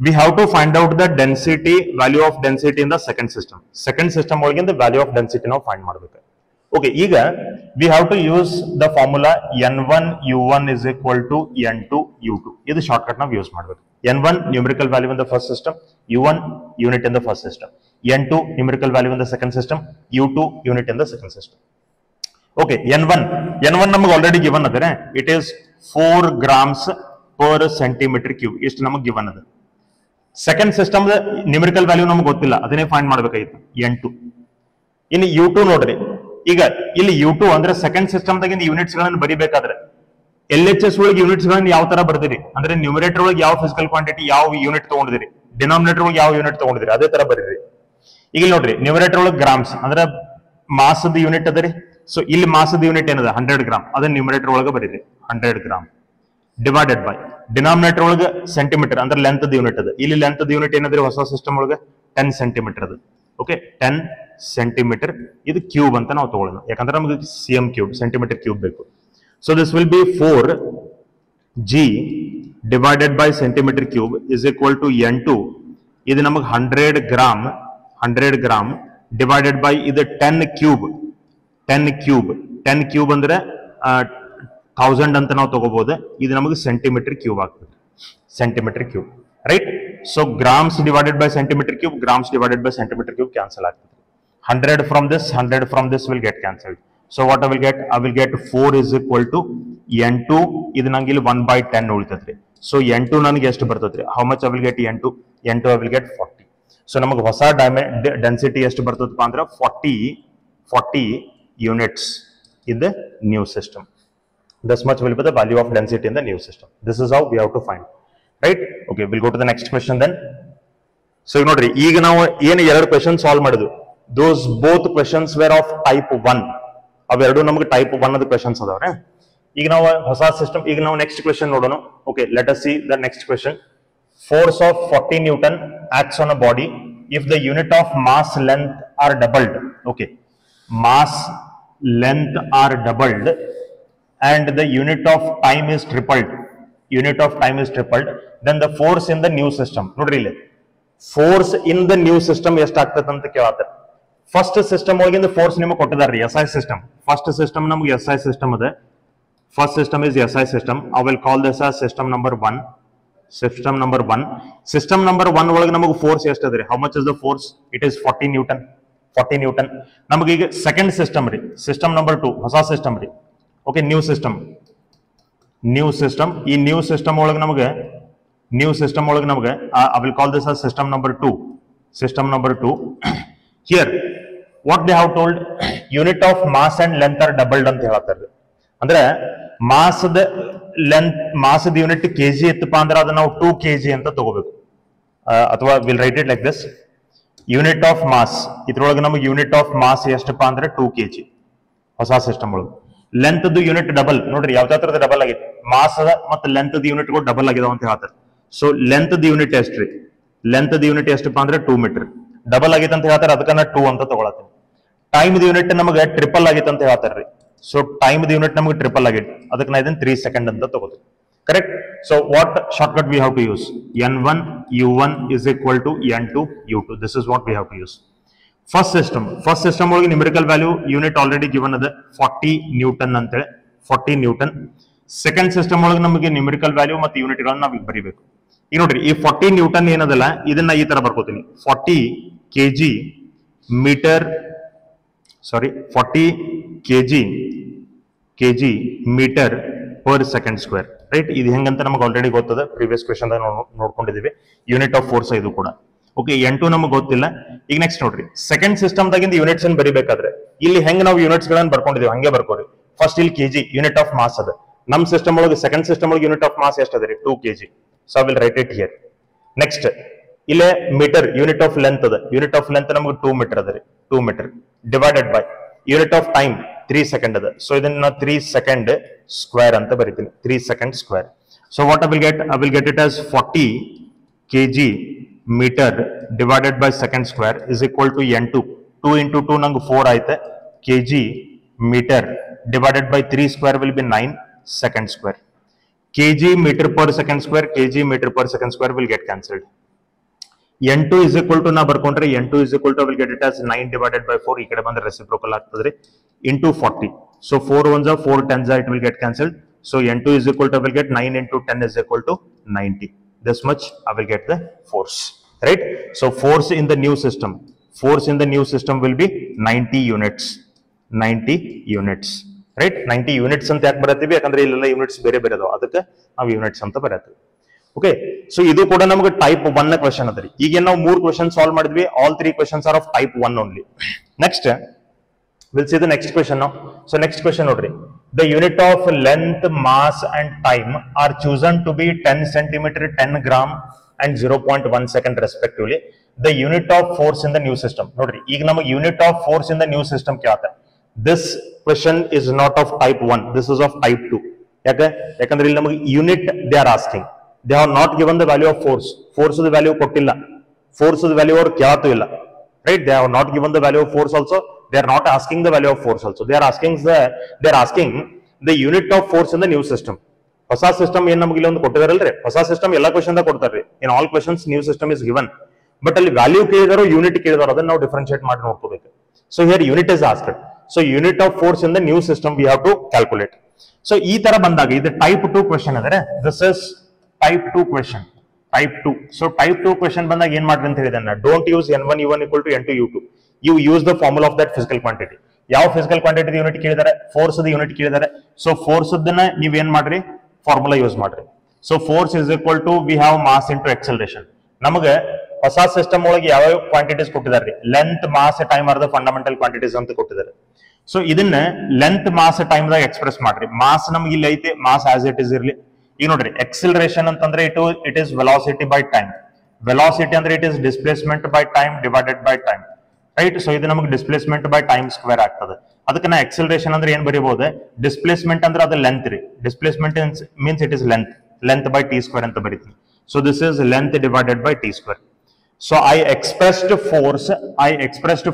we have to find out the density, value of density in the second system. Second system ಒಳಗಿಂದ the value of density ನಾವು find ಮಾಡಬೇಕು. Okay, ಈಗ we have to use the formula N1 U1 is equal to N2 U2. ಇದು shortcut ನಾವು use ಮಾಡಬೇಕು. N1 numerical value in the first system, U1 unit in the first system, N2 numerical value in the second system, U2 unit in the second system. Okay, N1 ನಮಗೆ already given adare, it is 4 grams per centimeter cube. ಇಷ್ಟು ನಮಗೆ given ಅದ. Second system numerical value ನಮಗೆ ಗೊತ್ತಿಲ್ಲ, ಅದನ್ನೇ find ಮಾಡಬೇಕಾಗಿತ್ತು. N2 ಇನ್ನು U2 ನೋಡ್ರಿ, ಈಗ ಇಲ್ಲಿ U2 ಅಂದ್ರೆ ಸೆಕೆಂಡ್ ಸಿಸ್ಟಮ್ ದಾಗಿಂದ ಯೂನಿಟ್ಸ್ ಗಳನ್ನು ಬರಿಬೇಕಾದ್ರೆ LHS ಒಳಗೆ ಯೂನಿಟ್ಸ್ ಗಳನ್ನ ಯಾವ ತರ ಬರ್ದಿರಿ ಅಂದ್ರೆ ನ್ಯೂಮರೇಟರ್ ಒಳಗೆ ಯಾವ ಫಿಸಿಕಲ್ ಕ್ವಾಂಟಿಟಿ ಯಾವ ಯೂನಿಟ್ ತಗೊಂಡಿರಿ, ಡಿನಾಮಿನೇಟರ್ ಒಳಗೆ ಯಾವ ಯೂನಿಟ್ ತಗೊಂಡಿರಿ ಅದೇ ತರ ಬರೀರಿ. ಈಗ ನೋಡ್ರಿ ನ್ಯೂಮರೇಟರ್ ಒಳಗೆ ಗ್ರಾಮ್ಸ್ ಅಂದ್ರೆ ಮಾಸದ ಯೂನಿಟ್ ಅದರಿ. ಸೊ ಇಲ್ಲಿ ಮಾಸದ ಯೂನಿಟ್ ಏನದ 100 ಗ್ರಾಮ್, ಅದನ್ನ ನ್ಯೂಮರೇಟರ್ ಒಳಗೆ ಬರೀರಿ 100 ಗ್ರಾಮ್ ಡಿವೈಡೆಡ್ ಬೈ ಡಿನಾಮಿನೇಟರ್ ಒಳಗೆ ಸೆಂಟಿಮೀಟರ್ ಅಂದ್ರೆ ಲೆಂತ್ ಯೂನಿಟ್ ಅದ. ಇಲ್ಲಿ ಲೆಂತ್ ಯೂನಿಟ್ ಏನಂದ್ರೆ ಹೊಸ ಸಿಸ್ಟಮ್ ಒಳಗೆ 10 ಸೆಂಟಿಮೀಟರ್ ಅದ. ಓಕೆ, 10 ಸೆಂಟಿಮೀಟರ್ ಇದು ಕ್ಯೂಬ್ ಅಂತ ನಾವು ತಗೊಳ್ಳೋಣ, ಯಾಕಂದ್ರೆ ನಮಗೆ cm ಕ್ಯೂಬ್ ಸೆಂಟಿಮೀಟರ್ ಕ್ಯೂಬ್ ಬೇಕು. So this will be 4g divided by centimeter cube is equal to N2. ಇದು ನಮಗೆ 100 ಗ್ರಾಮ್ divided by ಇದು 10 ಕ್ಯೂಬ್ ಅಂದ್ರೆ 1000 ಅಂತ ನಾವು ತಗೋಬಹುದು. ಇದು ನಮಗೆ ಸೆಂಟಿಮೀಟರ್ ಕ್ಯೂಬ್ ಆಗ್ತದೆ, centimetre cube, right? So grams divided by centimetre cube, grams divided by centimetre cube cancel ಆಗ್ತದೆ. 100 from this will get cancelled. So what I will get 4 is equal to N2. ಇದು ನಂಗೆ ಇಲ್ಲಿ 1/10 ಉಳಿತೈತ್ರಿ. So N2 ನನಗೆ ಎಷ್ಟು ಬರ್ತೈತ್ರಿ? How much I will get N2? N2 I will get 40. So ನಮಗೆ ಹೊಸ density ಎಷ್ಟು ಬರ್ತದಪ್ಪ ಅಂದ್ರೆ 40 units in the new system. This much will be the value of density in the new system. This is how we have to find, right? Okay, we'll go to the next question then. So you ನೋಡ್ರಿ, ಈಗ ನಾವು ಏನು ಎರಡು question solve ಮಾಡಿದ್ವಿ, those both questions were of type 1. ಅವೆರಡು ನಮಗೆ type 1 ಅದ questions ಅದಾವ್ರೆ. ಈಗ ನಾವು ಹೊಸ ಸಿಸ್ಟಮ್, ಈಗ ನಾವು ನೆಕ್ಸ್ಟ್ ಕ್ವೆಶ್ಚನ್ ನೋಡೋಣ. Okay, let us see the next question. Force of 40 Newton acts on a body if the unit of mass length are doubled. Okay, mass length are doubled and the unit of time is tripled. Then the force in the new system. ನೋಡ್ರಿ ಇಲ್ಲಿ force in the new system ಎಷ್ಟಾಗ್ತದೆ ಅಂತ ಕೇಳಾತಾರೆ. First system ಒಳಗಿಂದ force ನಿಮಗೆ ಕೊಟ್ಟಿದಾರ್ರಿ, SI system. First system ನಮಗೆ SI system ಅದ. First system is SI system. I will call this as system number 1. System number 1 ಒಳಗೆ ನಮಗೆ ಫೋರ್ಸ್ ಎಷ್ಟು ಅದ್ರಿ? How much is the force? It is 40 Newton. ನಮಗೆ ಈಗ ಸೆಕೆಂಡ್ ಸಿಸ್ಟಮ್ ರೀ, system number 2, ಹೊಸ ಸಿಸ್ಟಮ್ ರೀ. Okay, new system. ಈ ನ್ಯೂ ಸಿಸ್ಟಮ್ ಒಳಗೆ ನಮಗೆ I will call this as system number 2. Here, what they have told, unit of mass and length are doubled ಅಂತ ಹೇಳ್ತಾರೆ. ಅಂದ್ರೆ ಮಾಸದ ಯೂನಿಟ್ ಕೆಜಿ ಇತ್ತಪ್ಪ ಅಂದ್ರೆ ಅದನ್ನ ನಾವು 2 kg ಅಂತ ತಗೋಬೇಕು. ಅಥವಾ will write it like this, unit of mass. ಇದ್ರೊಳಗೆ ನಮಗೆ ಯೂನಿಟ್ ಆಫ್ ಮಾಸ್ ಎಷ್ಟಪ್ಪ ಅಂದ್ರೆ 2 kg ಹೊಸ ಸಿಸ್ಟಮ್ ಒಳಗೆ. ಲೆಂತ್ ಯೂನಿಟ್ ಡಬಲ್ ನೋಡ್ರಿ, ಯಾವ ತರದ ಡಬಲ್ ಆಗೈತಿ, ಮಾಸ್ ಮತ್ತು ಲೆಂತ್ ಯೂನಿಟ್ಗಳು ಡಬಲ್ ಆಗಿದಾವ ಅಂತ ಹೇಳ್ತಾರೆ. ಸೊ ಲೆಂತ್ ಯೂನಿಟ್ ಎಷ್ಟ್ರಿ? ಲೆಂತ್ ಯೂನಿಟ್ ಎಷ್ಟಪ್ಪ ಅಂದ್ರೆ 2 ಮೀಟರ್. ಡಬಲ್ ಆಗಿತ್ತು ಅಂತ ಹೇಳ್ತಾರೆ, ಅದಕ್ಕನ್ನ 2 ಅಂತ ತಗೊಳತ್ತೀನಿ. ಟೈಮ್ ಯೂನಿಟ್ ನಮಗೆ ಟ್ರಿಪಲ್ ಆಗಿತ್ತು ಅಂತ ಹೇಳ್ತಾರ್ರಿ. ಸೊ ಟೈಮ್ ಯೂನಿಟ್ ನಮಗೆ ಟ್ರಿಪಲ್ ಆಗಿತ್ತು, ಅದಕ್ಕೆ ನಾ ಇದನ್ನ 3 ಸೆಕೆಂಡ್ ಅಂತ ತಗೋತೀನಿ. Correct? So what shortcut we have to use? N1 U1 is equal to N2 U2. This is what we have to use. First system ಒಳಗೆ numerical value unit already given ಅದ 40 Newton ಅಂತೇಳಿ, 40 Newton. Second system ಒಳಗೆ ನಮಗೆ numerical value ಮತ್ತು ಯೂನಿಟ್ಗಳನ್ನ ನಾವು ಬರೀಬೇಕು. ಈಗ ನೋಡ್ರಿ, ಈ 40 ನ್ಯೂಟನ್ ಏನದಲ್ಲ ಇದನ್ನ ಈ ತರ ಬರ್ಕೋತೀನಿ, 40 kg metre per second square, right? ಇದು ಹೆಂಗಂತ ನಮಗೆ ಆಲ್ರೆಡಿ ಗೊತ್ತದ, ಪ್ರೀವಿಯಸ್ ಕ್ವೆಶ್ಚನ್ ನೋಡ್ಕೊಂಡಿದೀವಿ. ಯೂನಿಟ್ ಆಫ್ ಫೋರ್ಸ್ ಇದು ಕೂಡ. ಓಕೆ, N2 ನಮಗೆ ಗೊತ್ತಿಲ್ಲ. ಈಗ ನೆಕ್ಸ್ಟ್ ನೋಡ್ರಿ, ಸೆಕೆಂಡ್ ಸಿಸ್ಟಮ್ ದಾಗಿಂದ ಯೂನಿಟ್ಸ್ ಅನ್ನು ಬರಿಬೇಕಾದ್ರೆ ಇಲ್ಲಿ ಹೆಂಗ್ ನಾವು ಯೂನಿಟ್ಸ್ ಗಳನ್ನ ಬರ್ಕೊಂಡಿದೀವಿ ಹಂಗೆ ಬರ್ಕೋರಿ. ಫಸ್ಟ್ ಇಲ್ಲಿ kg ಯೂನಿಟ್ ಆಫ್ ಮಾಸ್ ಅದ. ನಮ್ ಸಿಸ್ಟಮ್ ಒಳಗೆ ಸೆಕೆಂಡ್ ಸಿಸ್ಟಮ್ ಒಳಗೆ ಯೂನಿಟ್ ಆಫ್ ಮಾಸ್ ಎಷ್ಟು ಅದ್ರಿ? 2 kg. So I will write it here. Next ಇಲ್ಲೇ ಮೀಟರ್ ಯೂನಿಟ್ ಆಫ್ ಲೆಂತ್ ಅದ. ಯೂನಿಟ್ ಆಫ್ ಲೆಂತ್ ನಮಗೆ 2 ಮೀಟರ್ ಅದ ರೀ, 2 metre divided by unit of time 3 second ಅದ. So ಇದನ್ನ 3 second square ಅಂತ ಬರೀತೀನಿ, 3 second square. So what I will get? I will get it as 40 kg meter divided by second square is equal to n2. 2 into 2 ನಂಗೆ 4 ಆಯ್ತು. kg meter divided by 3 square will be 9 second square. kg meter per second square, kg meter per second square will get cancelled. n2 is equal to na ಬರ್ಕೊಂಡ್ರೆ n2 is equal to I will get it as 9 divided by 4 ಈ ಕಡೆ ಬಂದ್ರೆ reciprocal ಆಗ್ತದ್ರಿ into 40. So 4 ones are 4 tens it will get cancelled. So n2 is equal to I will get 9 into 10 is equal to 90. This much I will get the force, right? So force in the new system, force in the new system will be 90 units, 90 units, right? 90 units ಅಂತ ಯಾಕೆ ಬರತ್ತೀವಿ? ಯಾಕಂದ್ರೆ ಇಲ್ಲೆಲ್ಲ units ಬೇರೆ ಬೇರೆ ಅದಾವ, ಅದಕ್ಕೆ ನಾವು units ಅಂತ ಬರತ್ತೀವಿ. ಓಕೆ, ಸೊ ಇದು ಕೂಡ ನಮಗೆ ಟೈಪ್ 1 ನ ಕ್ವೆಶ್ಚನ್ ಅದ್ರಿ. ಈಗ ನಾವು 3 ಕ್ವೆಶ್ಚನ್ ಸಾಲ್ವ್ ಮಾಡಿದ್ವಿ. All 3 questions are of type 1 only. Next will see the next question ನಾವು. ಸೊ ನೆಕ್ಸ್ಟ್ ಕ್ವೆಶ್ಚನ್ ನೋಡ್ರಿ, the unit of length, mass and time are chosen to be 10 centimeter, 10 gram and 0.1 second respectively. The unit of force in the new system. ನೋಡ್ರಿ, ಈಗ ನಮಗೆ unit of force in the new system ಕೇಳ್ತಾರೆ. This question is not of type 1, this is of type 2. ಯಾಕಂದ್ರೆ ಇಲ್ಲಿ ನಮಗೆ unit they are asking. They have not given the value of force. Force the value ಕೊಟ್ಟಿಲ್ಲ, force the value ಅವರು ಕೇಳತ್ತೂ ಇಲ್ಲ, right? They have not given the value of force also. They are not asking the value of force also. They are asking the unit of force in the new system. ಹೊಸ system ಏನ್ ನಮಗೆ ಇಲ್ಲಿ ಒಂದು ಕೊಟ್ಟಿದಾರಲ್ರಿ, ಹೊಸ system ಎಲ್ಲಾ question ದಾಗ ಕೊಡ್ತಾರ್ರಿ. In all questions new system is given, but ಅಲ್ಲಿ ವ್ಯಾಲ್ಯೂ ಕೇಳಿದಾರೋ ಯೂನಿಟ್ ಕೇಳಿದಾರೋ ಅದನ್ನ ನಾವು ಡಿಫರೆನ್ಶಿಯೇಟ್ ಮಾಡಿ ನೋಡ್ಕೋಬೇಕು. So here unit is asked. So unit of force in the new system we have to calculate. So ಈ ತರ ಬಂದಾಗ ಇದು ಟೈಪ್ 2 ಕ್ವೆಶ್ಚನ್ ಆದರೆ, this is type 2 question, type 2. So type 2 question ಬಂದಾಗ ಏನ್ ಮಾಡ್ರಿ ಅಂತ ಹೇಳಿದನ್ನ, don't use n1 u1 equal to n2 u2. You use the formula of that physical quantity. ಯಾವ ಫಿಸಿಕಲ್ ಕ್ವಾಂಟಿಟಿ ಯೂನಿಟ್ ಕೇಳಿದಾರೆ? ಫೋರ್ಸ್ ಯೂನಿಟ್ ಕೇಳಿದಾರೆ. So force ನೀವ್ ಏನ್ ಮಾಡ್ರಿ, ಫಾರ್ಮುಲಾ ಯೂಸ್ ಮಾಡ್ರಿ. So force is equal to we have mass into acceleration. ನಮಗೆ ಹೊಸ system ಒಳಗೆ ಯಾವ ಕ್ವಾಂಟಿಟೀಸ್ ಕೊಟ್ಟಿದ್ದಾರೆ? Length, mass, time are the fundamental quantities ಅಂತ ಕೊಟ್ಟಿದ್ದಾರೆ. ಸೊ ಇದನ್ನ ಲೆಂತ್, ಮಾಸ್, ಟೈಮ್ ದಾಗ ಎಕ್ಸ್ಪ್ರೆಸ್ ಮಾಡ್ರಿ. ಮಾಸ್ ನಮ್ಗೆ ಇಲ್ಲಿ ಐತಿ, ಮಾಸ್ ಆಸ್ ಇಟ್ ಇಸ್ ಇರ್ಲಿ. ಈಗ ನೋಡ್ರಿ, ಎಕ್ಸಲರೇಷನ್ ಅಂತಂದ್ರೆ it is velocity by time. Velocity ಅಂದ್ರೆ it is displacement by time divided by time, right? So ಇದು ನಮಗೆ ಡಿಸ್ಪ್ಲೇಸ್ಮೆಂಟ್ ಬೈ ಟೈಮ್ ಸ್ಕ್ವೇರ್ ಆಗ್ತದೆ. ಅದಕ್ಕೆ ನಾ ಎಕ್ಸಲರೇಷನ್ ಅಂದ್ರೆ ಏನ್ ಬರೀಬಹುದು? ಡಿಸ್ಪ್ಲೇಸ್ಮೆಂಟ್ ಅಂದ್ರೆ ಅದು ಲೆಂತ್ ರೀ. Displacement means it is length by T square ಅಂತ ಬರೀತೀನಿ. So this is length divided by T square. So I expressed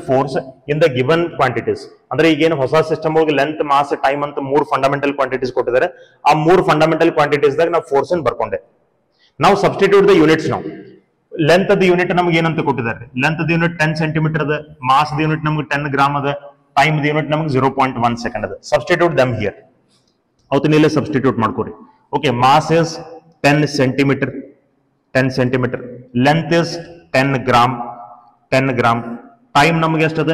force in the given quantities. ಅಂದ್ರೆ ಈಗೇನು ಹೊಸ ಸಿಸ್ಟಮ್ ಹೋಗಿ ಲೆಂತ್, ಮಾಸ್, ಟೈಮ್ ಅಂತ 3 ಫಂಡಮೆಂಟಲ್ ಕ್ವಾಂಟಿಟೀಸ್ ಕೊಟ್ಟಿದ್ದಾರೆ. ಆ 3 ಫಂಡಮೆಂಟಲ್ ಕ್ವಾಂಟಿಟೀಸ್ ದಾಗ ನಾವು ಫೋರ್ಸ್ ಅನ್ನು ಬರ್ಕೊಂಡೆ. ನಾವು ಸಬ್ಸ್ಟಿಟ್ಯೂಟ್ ದ ಯೂನಿಟ್ಸ್. ನಾವು ಲೆಂತ್ ದ ಯೂನಿಟ್ ನಮ್ಗೆ ಏನಂತ ಕೊಟ್ಟಿದ್ದಾರೆ? ಲೆಂತ್ ದ ಯೂನಿಟ್ 10 ಸೆಂಟಿಮೀಟರ್ ಅದ, ಮಾಸ್ ದ ಯೂನಿಟ್ ನಮ್ಗೆ 10 ಗ್ರಾಮ್ ಅದ, ಟೈಮ್ ದ ಯೂನಿಟ್ ನಮ್ಗೆ 0.1 ಸೆಕೆಂಡ್ ಅದ. Substitute them here. ಅವತ್ತು ನೀಲೇ ಸಬ್ಸ್ಟಿಟ್ಯೂಟ್ ಮಾಡ್ಕೋರಿ. Okay, mass is 10 centimetre, 10 centimetre. Length is 10 gram, 10 gram. Time ನಮ್ಗೆ ಎಷ್ಟದ?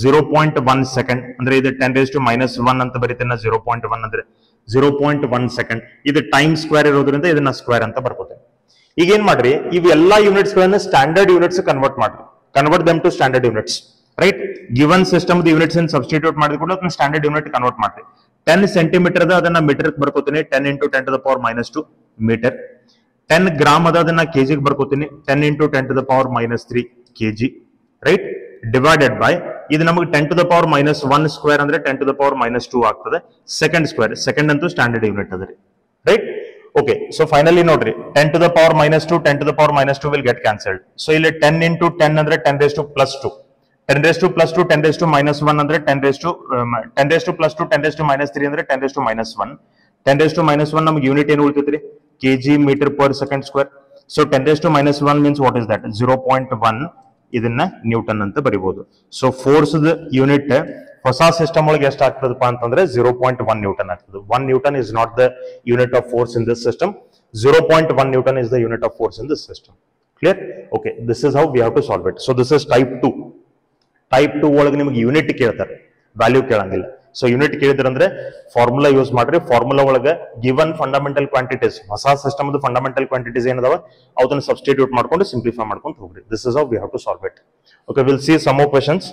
0.1 ಸೆಕೆಂಡ್. ಅಂದ್ರೆ ಇದು 10⁻⁻1 ಅಂತ ಬರೀತೇನೆ. 0.1 ಅಂದ್ರೆ 0.1 ಸೆಕೆಂಡ್. ಇದು ಟೈಮ್ ಸ್ಕ್ವೇರ್ ಇರೋದ್ರಿಂದ ಇದನ್ನ ಸ್ಕ್ವೇರ್ ಅಂತ ಬರ್ಕೋತೇನೆ. ಈಗ ಏನ್ ಮಾಡ್ರಿ, ಇವೆಲ್ಲಾ ಯೂನಿಟ್ಸ್ ಗಳನ್ನ ಸ್ಟ್ಯಾಂಡರ್ಡ್ ಯೂನಿಟ್ಸ್ ಕನ್ವರ್ಟ್ ಮಾಡ್ರಿ. Convert them to standard units, right? Given system units substitute ಮಾಡಿದ ಕೂಡ ಅದನ್ನ ಸ್ಟ್ಯಾಂಡರ್ಡ್ ಯೂನಿಟ್ ಕನ್ವರ್ಟ್ ಮಾಡ್ರಿ. 10 ಸೆಂಟಿಮೀಟರ್ ಅದ, ಅದನ್ನ ಮೀಟರ್ ಬರ್ಕೋತೀನಿ. 10 into 10⁻⁻2 ಮೀಟರ್. 10 ಗ್ರಾಮ್ ಅದ, ಅದನ್ನ ಕೆಜಿಗೆ ಬರ್ಕೋತೀನಿ. 10 into 10⁻³ kg, right? Divided by ಇದು ನಮಗೆ 10⁻⁻1 ಸ್ಕ್ವೇರ್ ಅಂದ್ರೆ 10⁻⁻2 ಆಗ್ತದೆ. ಸೆಕೆಂಡ್ ಸ್ಕ್ವೇರ್, ಸೆಕೆಂಡ್ ಅಂತೂ ಸ್ಟ್ಯಾಂಡರ್ಡ್ ಯೂನಿಟ್ ಅದ ರೀ, ರೈಟ್? ಓಕೆ, ಸೊ ಫೈನಲಿ ನೋಡ್ರಿ, 10⁻⁻2 10⁻⁻2 will get cancelled. ಸೊ ಇಲ್ಲಿ 10 into 10 ಅಂದ್ರೆ 10⁻², 10⁻², 10⁻⁻1 ಅಂದ್ರೆ 10⁻², 10⁻², 10⁻³ ಅಂದ್ರೆ 10⁻⁻1. 10⁻⁻1 ನಮ್ಗೆ ಯೂನಿಟ್ ಏನು ಉಳಿತೈತ್ರಿ? kg metre per second square. So 10⁻⁻1 means what is that? 0.1. ಇದನ್ನ ನ್ಯೂಟನ್ ಅಂತ ಬರೀಬಹುದು. ಸೊ ಫೋರ್ಸ್ ಯೂನಿಟ್ ಹೊಸ ಸಿಸ್ಟಮ್ ಒಳಗೆ ಎಷ್ಟು ಆಗ್ತದಪ್ಪ ಅಂತಂದ್ರೆ 0.1 ನ್ಯೂಟನ್ ಆಗ್ತದೆ. 1 newton is not the unit of force in this system. 0.1 newton is the unit of force in this system. Clear? Okay, this is how we have to solve it. So this is type 2. Type 2 ಒಳಗೆ ನಿಮಗೆ unit ಕೇಳ್ತಾರೆ, value ಕೇಳಂಗಿಲ್ಲ. So unit ಕೇಳಿದ್ರಂದ್ರೆ formula use ಮಾಡ್ರಿ. Formula ಒಳಗೆ given fundamental quantities, ಹೊಸ system fundamental quantities ಏನದಾವ ಅದನ್ನ ಸಬ್ಸ್ಟಿಟ್ಯೂಟ್ ಮಾಡ್ಕೊಂಡು ಸಿಂಪ್ಲಿಫೈ ಮಾಡ್ಕೊಂಡು ಹೋಗ್ರಿ. This is how we have to solve it. Okay, will see some more questions.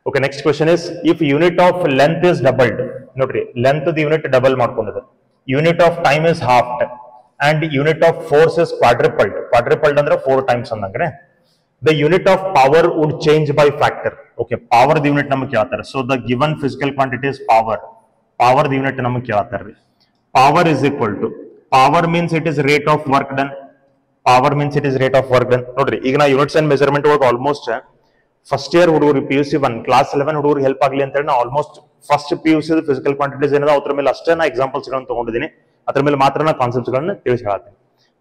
Okay, next question is, if unit of length is doubled, ನೋಡ್ರಿ, length the unit double ಮಾಡ್ಕೊಂಡಿದೆ, unit of time is halved and unit of force is quadrupled. Quadrupled ಅಂದ್ರೆ 4 times ಅಂದಂಗ್ರೆ. The unit of power would change by factor. ಓಕೆ, power the unit ನಮಗೆ ಕೇಳ್ತಾರೆ. So the given physical quantity is power. Power the unit ನಮಗೆ ಕೇಳ್ತಾರೆ. Power is equal to, power means it is rate of work done. Power means it is rate of work done. ನೋಡ್ರಿ, ಈಗ ನಾ units and measurement ಒಳಗೆ almost first year ಹುಡುಗರು PUC 1 class 11 ಹುಡುಗರಿಗೆ help ಆಗಲಿ ಅಂತ ಹೇಳಿ ನಾ almost first PUC physical quantities ಏನದ ಅದ್ರ ಮೇಲೆ ಅಷ್ಟೇ ನಾ ಎಕ್ಸಾಂಪಲ್ಸ್ ಗಳನ್ನು ತಗೊಂಡಿದ್ದೀನಿ. ಅದ್ರ ಮೇಲೆ ಮಾತ್ರ ನಾ ಕಾನ್ಸೆಪ್ಟ್ಸ್ ಗಳನ್ನ ತಿಳಿಸಿ ಹೇಳ್ತೀನಿ.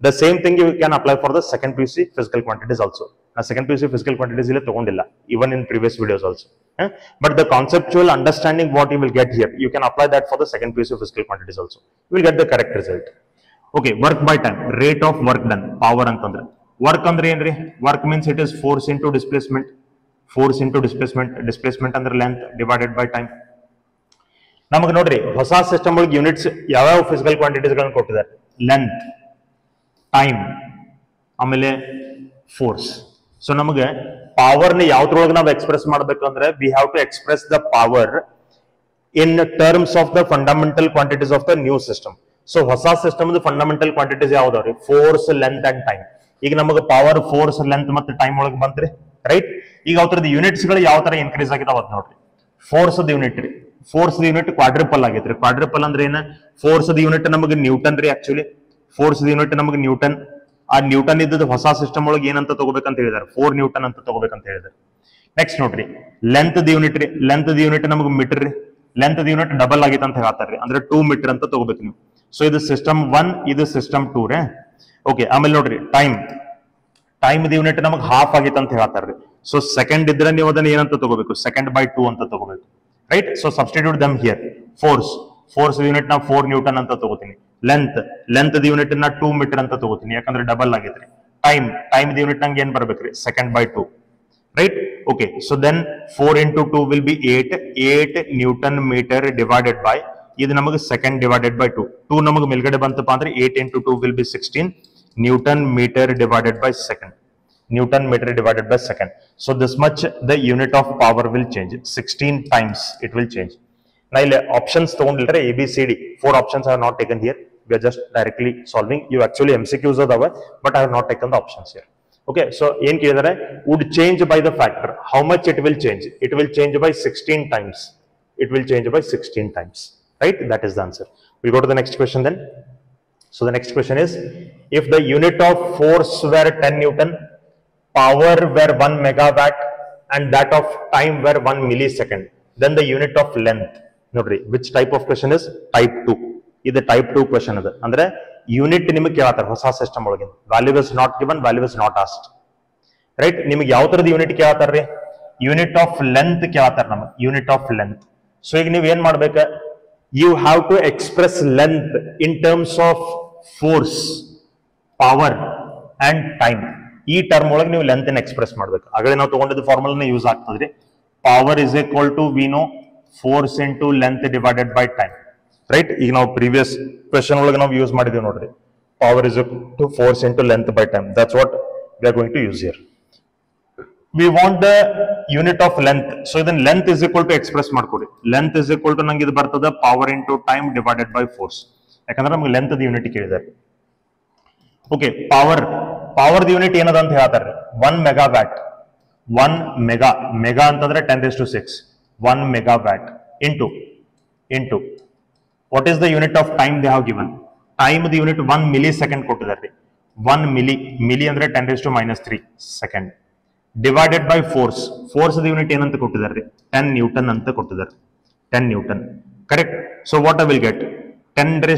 The same thing you can apply for the second PUC physical quantities also. ನಾ ಸೆಕೆಂಡ್ PUC ಫಿಸಿಕಲ್ ಕ್ವಾಂಟಿಟೀಸ್ ಇಲ್ಲಿ ತಗೊಂಡಿಲ್ಲ, even in previous videos also. But the conceptual understanding what you will get here, you can apply that for the second PUC physical quantities also. You will get the correct result. Okay, work by time, rate of work done, power ಅಂತಂದ್ರೆ. Work ಅಂದ್ರೆ ಏನ್ರಿ? Work means it is force into displacement. Force into displacement, displacement ಅಂದ್ರೆ length divided by time. ನಮಗೆ ನೋಡ್ರಿ, ಹೊಸ system ಒಳಗೆ units ಯಾವ್ಯಾವ physical quantities ಗಳನ್ನ ಕೊಟ್ಟಿದ್ದಾರೆ? ಲೆಂತ್, ಟೈಮ್, ಆಮೇಲೆ ಫೋರ್ಸ್. ಸೊ ನಮಗೆ ಪವರ್ ನ ಯಾವ್ದ್ರೊಳಗೆ ನಾವು ಎಕ್ಸ್ಪ್ರೆಸ್ ಮಾಡ್ಬೇಕಂದ್ರೆ we have to express the power in terms of the fundamental quantities of the new system. So ಹೊಸ ಸಿಸ್ಟಮ್ ಫಂಡಮೆಂಟಲ್ ಕ್ವಾಂಟಿಟೀಸ್ ಯಾವ್ದಾವ್ರಿ? Force, length and time. ಈಗ ನಮಗೆ ಪವರ್, ಫೋರ್ಸ್, ಲೆಂತ್ ಮತ್ತೆ ಟೈಮ್ ಒಳಗೆ ಬಂತ್ರಿ, ರೈಟ್? ಈಗ ಅವ್ರದ್ದು ಯೂನಿಟ್ಸ್ ಗಳು ಯಾವ ತರ ಇನ್ಕ್ರೀಸ್ ಆಗಿದಾವ ಅದ್ ನೋಡ್ರಿ. ಫೋರ್ಸ್ ಯೂನಿಟ್ ರೀ, ಫೋರ್ಸ್ ಯೂನಿಟ್ ಕ್ವಾಡ್ರಿಪಲ್ ಆಗೈತ್ರಿ. ಕ್ವಾಡ್ರಿಪಲ್ ಅಂದ್ರೆ ಏನ? ಫೋರ್ಸ್ ಯೂನಿಟ್ ನಮಗೆ ನ್ಯೂಟನ್ ರೀ. ಆಕ್ಚುಲಿ ಫೋರ್ಸ್ ಯೂನಿಟ್ ನಮಗೆ ನ್ಯೂಟನ್. ಆ ನ್ಯೂಟನ್ ಇದ್ದದ್ದು ಹೊಸ ಸಿಸ್ಟಮ್ ಒಳಗೆ ಏನಂತ ತಗೋಬೇಕಂತ ಹೇಳಿದಾರೆ? 4 ನ್ಯೂಟನ್ ಅಂತ ತಗೋಬೇಕಂತ ಹೇಳಿದಾರೆ. ನೆಕ್ಸ್ಟ್ ನೋಡ್ರಿ, ಲೆಂತ್ ಯೂನಿಟ್ ರೀ. ಲೆಂತ್ ಯೂನಿಟ್ ನಮಗೆ ಮೀಟರ್ ರೀ. ಲೆಂತ್ ಯೂನಿಟ್ ಡಬಲ್ ಆಗಿತ್ತು ಅಂತ ಹೇಳ್ತಾರ್ರಿ, ಅಂದ್ರೆ 2 ಮೀಟರ್ ಅಂತ ತಗೋಬೇಕು ನೀವು. ಸೊ ಇದು ಸಿಸ್ಟಮ್ 1, ಇದು ಸಿಸ್ಟಮ್ 2 ರೇ. ಓಕೆ, ಆಮೇಲೆ ನೋಡ್ರಿ ಟೈಮ್. ಟೈಮ್ ಯೂನಿಟ್ ನಮಗೆ ಹಾಫ್ ಆಗಿತ್ತು ಅಂತ ಹೇಳ್ತಾರ್ರಿ. ಸೊ ಸೆಕೆಂಡ್ ಇದ್ರೆ ನೀವು ಅದನ್ನ ಏನಂತ ತಗೋಬೇಕು? ಸೆಕೆಂಡ್ ಬೈ 2 ಅಂತ ತಗೋಬೇಕು, right? So substitute them here. Force unit ನಾ 4 ನ್ಯೂಟನ್ ಅಂತ ತಗೋತೀನಿ. ಲೆಂತ್ ಯೂನಿಟ್ ನ 2 ಮೀಟರ್ ಅಂತ ತಗೋತೀನಿ, ಯಾಕಂದ್ರೆ ಡಬಲ್ ಆಗಿದ್ರಿ. ಟೈಮ್ ಯೂನಿಟ್ ನಂಗೆ ಏನ್ ಬರ್ಬೇಕ್ರಿ? Second by 2, right? Okay, so then 4 into 2 will be 8 newton metre divided by, ಇದು ನಮಗೆ ಸೆಕೆಂಡ್ ಡಿವೈಡೆಡ್ ಬೈ 2 ನಮಗೆ ಮೇಲ್ಗಡೆ ಬಂತಪ್ಪ ಅಂದ್ರೆ 8 into 2 will be 16 newton metre divided by second. Newton meter divided by second. So this much the unit of power will change. 16 times it will change. Now options ತಗೊಂಡಿಲ್ರೆ ABCD 4 options are not taken here. We are just directly solving. You actually MCQs are there, but I have not taken the options here. Okay, so ಏನ್ ಕೇಳಿದರೆ would change by the factor. How much it will change? It will change by 16 times. It will change by 16 times. Right? That is the answer. We'll go to the next question then. So the next question is, if the unit of force were 10 Newton, power were 1 megawatt, and that of time were 1 millisecond, then the unit of length. Nodri, which type of question is? Type 2. This is type 2 question. Andre unit ನಿಮಗೆ ಕೇಳಾತಾರೆ ಹೊಸ system ಒಳಗೆ. Value is not given, value is not asked. Right? ನಿಮಗೆ ಯಾವ ತರದ unit ಕೇಳಾತಾರ್ರಿ? Unit of length ಕೇಳಾತಾರ ನಮಗೆ. Unit of length. So ಈಗ ನೀವು ಏನ್ ಮಾಡ್ಬೇಕು? You have to express length in terms of force, power and time. ಈ ಟರ್ಮ್ ಒಳಗೆ ನೀವು ಲೆಂತ್ ಅನ್ನು ಎಕ್ಸ್ಪ್ರೆಸ್ ಮಾಡಬೇಕು. ಆಗಲೇ ನಾವು ತಗೊಂಡಿದ್ದ ಫಾರ್ಮುಲಾ ಯೂಸ್ ಆಗ್ತದ್ರಿ. Power is equal to we know force into length divided by time, right? ಈಗ ನಾವು ಪ್ರೀವಿಯಸ್ ಕ್ವೆಶ್ಚನ್ ಒಳಗೆ ನಾವು ಯೂಸ್ ಮಾಡಿದೀವಿ ನೋಡ್ರಿ. Power is equal to force into length by time. That's what we are going to use here. We want the unit of length. So ಇದನ್ನ length is equal to express ಮಾಡ್ಕೊಡಿ. Length is equal to ನಂಗೆ ಇದು ಬರ್ತದೆ power into time divided by force. ಯಾಕಂದ್ರೆ ನಮ್ಗೆ length unit ಕೇಳಿದ್ದಾರೆ. Okay, power unit ಏನದ ಅಂತ ಹೇಳ್ತಾರೆ? 1 ಮೆಗಾವ್ಯಾಟ್. 1 ಮೆಗಾ ಅಂತಂದ್ರೆ 10⁶. 1 megawatt into what is the unit of time they have given? Time the unit 1 millisecond ಕೊಟ್ಟಿದ್ದಾರೆ. 1 ಮಿಲಿ ಅಂದ್ರೆ 10⁻³ second divided by force the unit ಏನಂತ ಕೊಟ್ಟಿದ್ದಾರೆ? 10 ನ್ಯೂಟನ್ ಅಂತ ಕೊಟ್ಟಿದ್ದಾರೆ. 10 Newton, correct? So what I will get? 10⁶,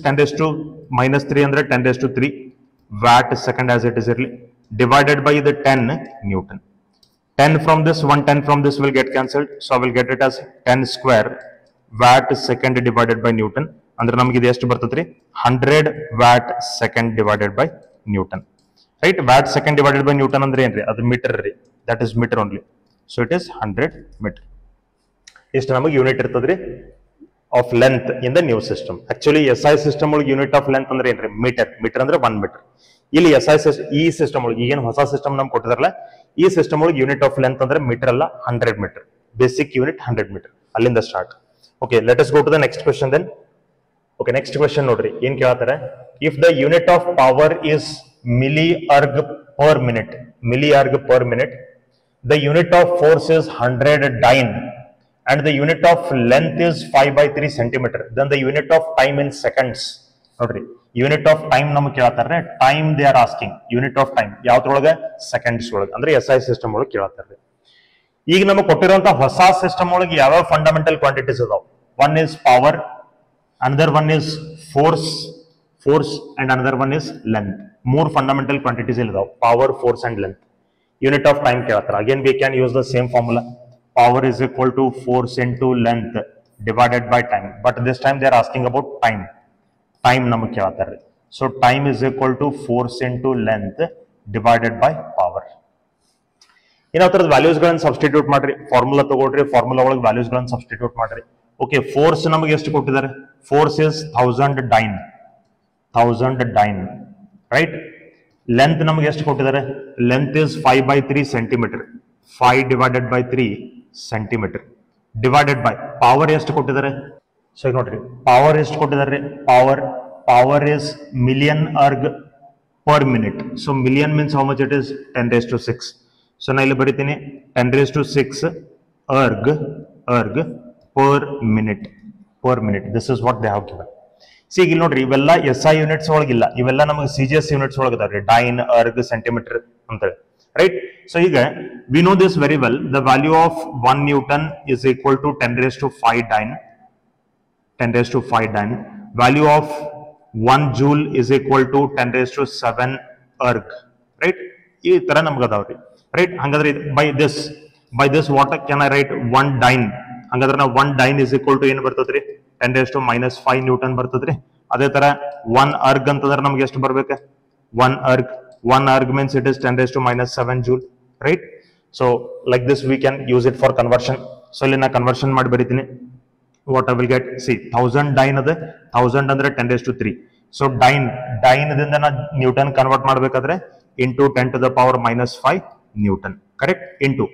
10⁻³ ಅಂದ್ರೆ 10⁻³ watt second as it is early, divided by the 10 Newton. 10 from this, 110 from this will get cancelled. So I will get it as 10 square watt second divided by Newton. ಅಂದ್ರೆ ನಮಗೆ ಇದು ಎಷ್ಟು ಬರ್ತದ್ರಿ? 100 watt second divided by Newton. Right? Watt second divided by Newton ಅಂದ್ರೆ ಏನ್ರಿ? ಅದು metre ರೀ. That is meter only. So it is 100 meter. ಇಷ್ಟು ನಮಗೆ ಯೂನಿಟ್ ಇರ್ತದ್ರಿ of length in the new system. Actually SI system ಒಳಗೆ ಯೂನಿಟ್ ಆಫ್ ಲೆಂತ್ ಅಂದ್ರೆ ಏನ್ರಿ? ಮೀಟರ್ ಅಂದ್ರೆ 1 ಮೀಟರ್. ಇಲ್ಲಿ SI ಈ ಸಿಸ್ಟಮ್ ಒಳಗೆ ಈಗೇನು ಹೊಸ ಸಿಸ್ಟಮ್ ನಮ್ಗೆ ಕೊಟ್ಟಿದಾರಲ್ಲ, ಈ ಸಿಸ್ಟಮ್ ಒಳಗೆ ಯೂನಿಟ್ ಆಫ್ ಲೆಂತ್ ಅಂದ್ರೆ ಮೀಟರ್ ಅಲ್ಲ, 100 ಮೀಟರ್. Basic unit 100 metre. ಅಲ್ಲಿಂದ start. Okay, let us go to the next question then. Okay, next question ನೋಡ್ರಿ ಏನ್ ಕೇಳ್ತಾರೆ? If the unit of power is milli erg per minute, the unit of force is 100 dyne and the unit of length is 5 by 3 centimeter, then the unit of time in seconds. Nodri, unit of time ನಮಗೆ ಕೇಳತಾರೆ, time they are asking, unit of time ಯಾವ್ದ್ರೊಳಗೆ seconds ಒಳಗೆ, ಅಂದ್ರೆ SI system ಒಳಗೆ ಕೇಳತಾರೆ. ಈಗ ನಮಗೆ ಕೊಟ್ಟಿರುವಂತ ಹೊಸ system ಒಳಗೆ ಯಾವ fundamental quantities ಅದಾವ? One is power, another one is force and another one is length. ಮೂರು ಫಂಡಮೆಂಟಲ್ ಕ್ವಾಂಟಿಟೀಸ್ ಇದಾವ, power, force and length. Unit of time ಕೇಳ್ತಾರೆ. Again we can use the same formula, power is equal to force into length divided by time, but this time they are asking about time ನಮಗೆ ಕೇಳ್ತಾರೆ. So time is equal to force into length divided by power. ಇನ್ನ ತರದ values ಗಳನ್ನು substitute ಮಾಡ್ರಿ, formula ತಗೊಳ್ರಿ, formula ಒಳಗೆ values ಗಳನ್ನು substitute ಮಾಡ್ರಿ. ಓಕೆ, ಫೋರ್ಸ್ ನಮಗೆ ಎಷ್ಟು ಕೊಟ್ಟಿದ್ದಾರೆ? Force is 1000 dyne, right. Length ನಮಗೆ ಎಷ್ಟು ಕೊಟ್ಟಿದ್ದಾರೆ? Length is 5 by 3 centimeter, 5 divided by 3 centimeter, divided by power ಎಷ್ಟು ಕೊಟ್ಟಿದ್ದಾರೆ? ಸೊ ಈಗ ನೋಡ್ರಿ, ಪವರ್ ಎಷ್ಟು ಕೊಟ್ಟಿದ್ದಾರೆ? Power is million erg per minute. So million means how much it is? 10 raised to 6. So ನಾ ಇಲ್ಲಿ ಬರೀತೀನಿ 10 raised to 6 erg per minute. This is what they have given. See, ಇಲ್ಲಿ ನೋಡ್ರಿ, ಇವೆಲ್ಲ SI ಯೂನಿಟ್ಸ್ ಒಳಗಿಲ್ಲ, ಇವೆಲ್ಲ ನಮಗೆ CGS ಯೂನಿಟ್ಸ್ ಒಳಗೆ ಇದಾವ್ರಿ, ಡೈನ್, erg, ಸೆಂಟಿಮೀಟರ್ ಅಂತೇಳಿ, ರೈಟ್. ಸೊ ಈಗ we know this very well, the value of 1 Newton is equal to 10 raised to 5 dyne, value of 1 joule is equal to 10 raised to 7 erg, right. ಈ ತರ ನಮ್ಗೆ ಅದಾವ್ರಿ, right. ಹಂಗಾದ್ರೆ by this what can I write? 1 dyne. ಹಂಗಾದ್ರೆ ನಾವು 1 dyne is equal to ಏನು ಬರ್ತದ್ರಿ? 10 raised to minus 5 Newton ಬರ್ತದ್ರಿ. ಅದೇ ತರ 1 erg ಅಂತಂದ್ರೆ ನಮ್ಗೆ ಎಷ್ಟು ಬರ್ಬೇಕು? 1 erg means it is 10 raised to minus 7 joule, right. So like this we can use it for conversion. So ಇಲ್ಲಿ ನಾ ಕನ್ವರ್ಷನ್ ಮಾಡಿ ಬರೀತೀನಿ. What I will get? See, 1000 dyne ಅದ, 1000 ಅಂದ್ರೆ 10 raised to 3. So dyne ದಿಂದ ನಾ ನ್ಯೂಟನ್ ಕನ್ವರ್ಟ್ ಮಾಡ್ಬೇಕಾದ್ರೆ into 10 to the power minus 5 Newton, correct, into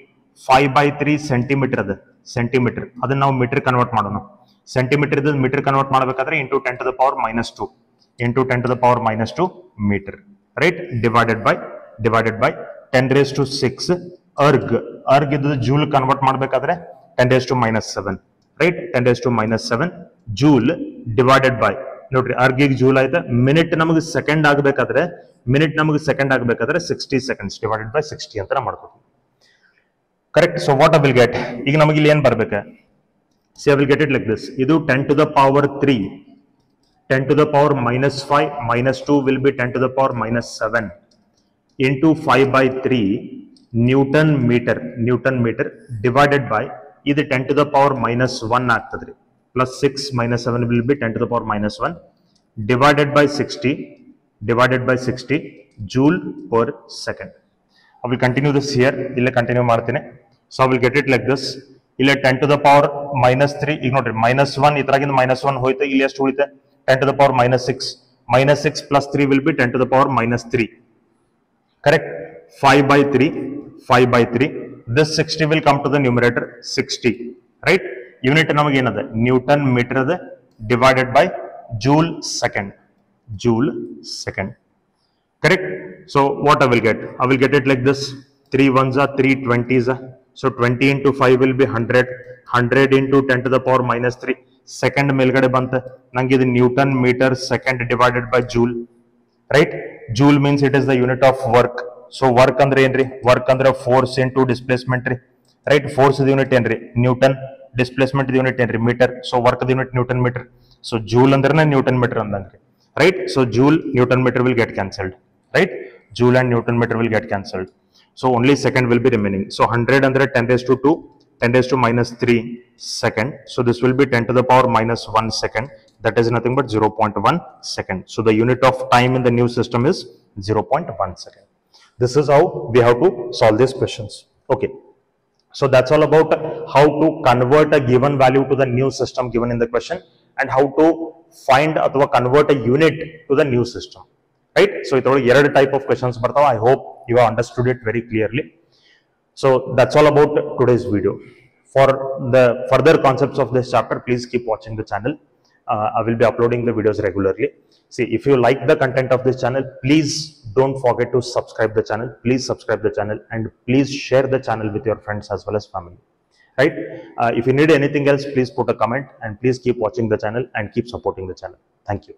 5 by 3 centimeter ಅದ, ಸೆಂಟಿಮೀಟರ್, ಅದನ್ನ ನಾವು ಮೀಟರ್ ಕನ್ವರ್ಟ್ ಮಾಡೋಣ. ಸೆಂಟಿಮೀಟರ್ ಇದ್ದು ಮೀಟರ್ ಕನ್ವರ್ಟ್ ಮಾಡಬೇಕಾದ್ರೆ into 10 to the power minus 2 meter, right, divided by 10 raised to 6 erg ಇದ್ದು ಜೂಲ್ ಕನ್ವರ್ಟ್ ಮಾಡಬೇಕಾದ್ರೆ 10 raised to minus 7, right, 10 raised to minus 7 joule divided by, ನೋಡ್ರಿ, erg ಗೆ ಜೂಲ್ ಆಯ್ತಾ, ಮಿನಿಟ್ ನಮಗೆ ಸೆಕೆಂಡ್ ಆಗಬೇಕಾದ್ರೆ 60 seconds divided by 60 ಅಂತ ಮಾಡ್ಕೊತೀವಿ, correct. So what I will get? ಈಗ ನಮಗೆ ಇಲ್ಲಿ ಏನ್ ಬರ್ಬೇಕು? C I will get it like this. ಇದು 10 to the power 3, 10 to the power minus 5, minus 2 will be 10 to the power minus 7 into 5 by 3 Newton meter divided by, ಇದು 10 to the power minus 1 ಆಗ್ತದ್ರಿ, plus 6 minus 7 will be 10 to the power minus 1 divided by 60 joule per second. I will continue this here, ಇಲ್ಲಿ continue ಮಾಡ್ತೀನಿ. So I will get it like this. ಇಲ್ಲಿ 10 to the power minus 3, ಈಗ ನೋಡ್ರಿ, minus 1 ಇದ್ರಾಗಿಂದ minus 1 ಹೋಯ್ತು, ಇಲ್ಲಿ ಎಷ್ಟು ಉಳಿತೆ? 10 to the power minus 6 plus 3 will be 10 to the power minus 3, correct. 5 by 3, this 60 will come to the numerator, 60, right. Unit ನಮಗೆ ಏನದ? Newton metre ಅದ, divided by joule second, correct. So what I will get? I will get it like this. 3 ones are 3 20s are. So 20 into 5 will be 100 into 10 to the power minus 3. Second ಮೇಲ್ಗಡೆ ಬಂತ, ನಂಗೆ ಇದು newton metre second divided by joule, right. Joule means it is the unit of work. So work ಅಂದ್ರೆ ಏನ್ರಿ? Work ಅಂದ್ರೆ force into displacement ರೀ, right. Force unit ಏನ್ರಿ? Newton. Displacement unit ಏನ್ರಿ? Metre. So work unit newton metre. So joule ಅಂದ್ರೆ newton metre ಅಂದಂಗ್ರಿ, right. So joule Newton meter will get cancelled, right. Joule and Newton meter will get cancelled. So only second will be remaining. So 100 under 10 raised to 2, 10 raised to minus 3 second. So this will be 10 to the power minus 1 second. That is nothing but 0.1 second. So the unit of time in the new system is 0.1 second. This is how we have to solve these questions. Okay. So that's all about how to convert a given value to the new system given in the question, and how to find ಅಥವಾ convert a unit to the new system, right. So ಇದರೊಳಗೆ ಎರಡು type of questions ಬರ್ತಾವ. I hope you have understood it very clearly. So that's all about today's video. For the further concepts of this chapter, please keep watching the channel, I will be uploading the videos regularly. See, if you like the content of this channel, please don't forget to subscribe the channel. Please subscribe the channel and please share the channel with your friends as well as family. Right? If you need anything else, please put a comment and please keep watching the channel and keep supporting the channel. Thank you.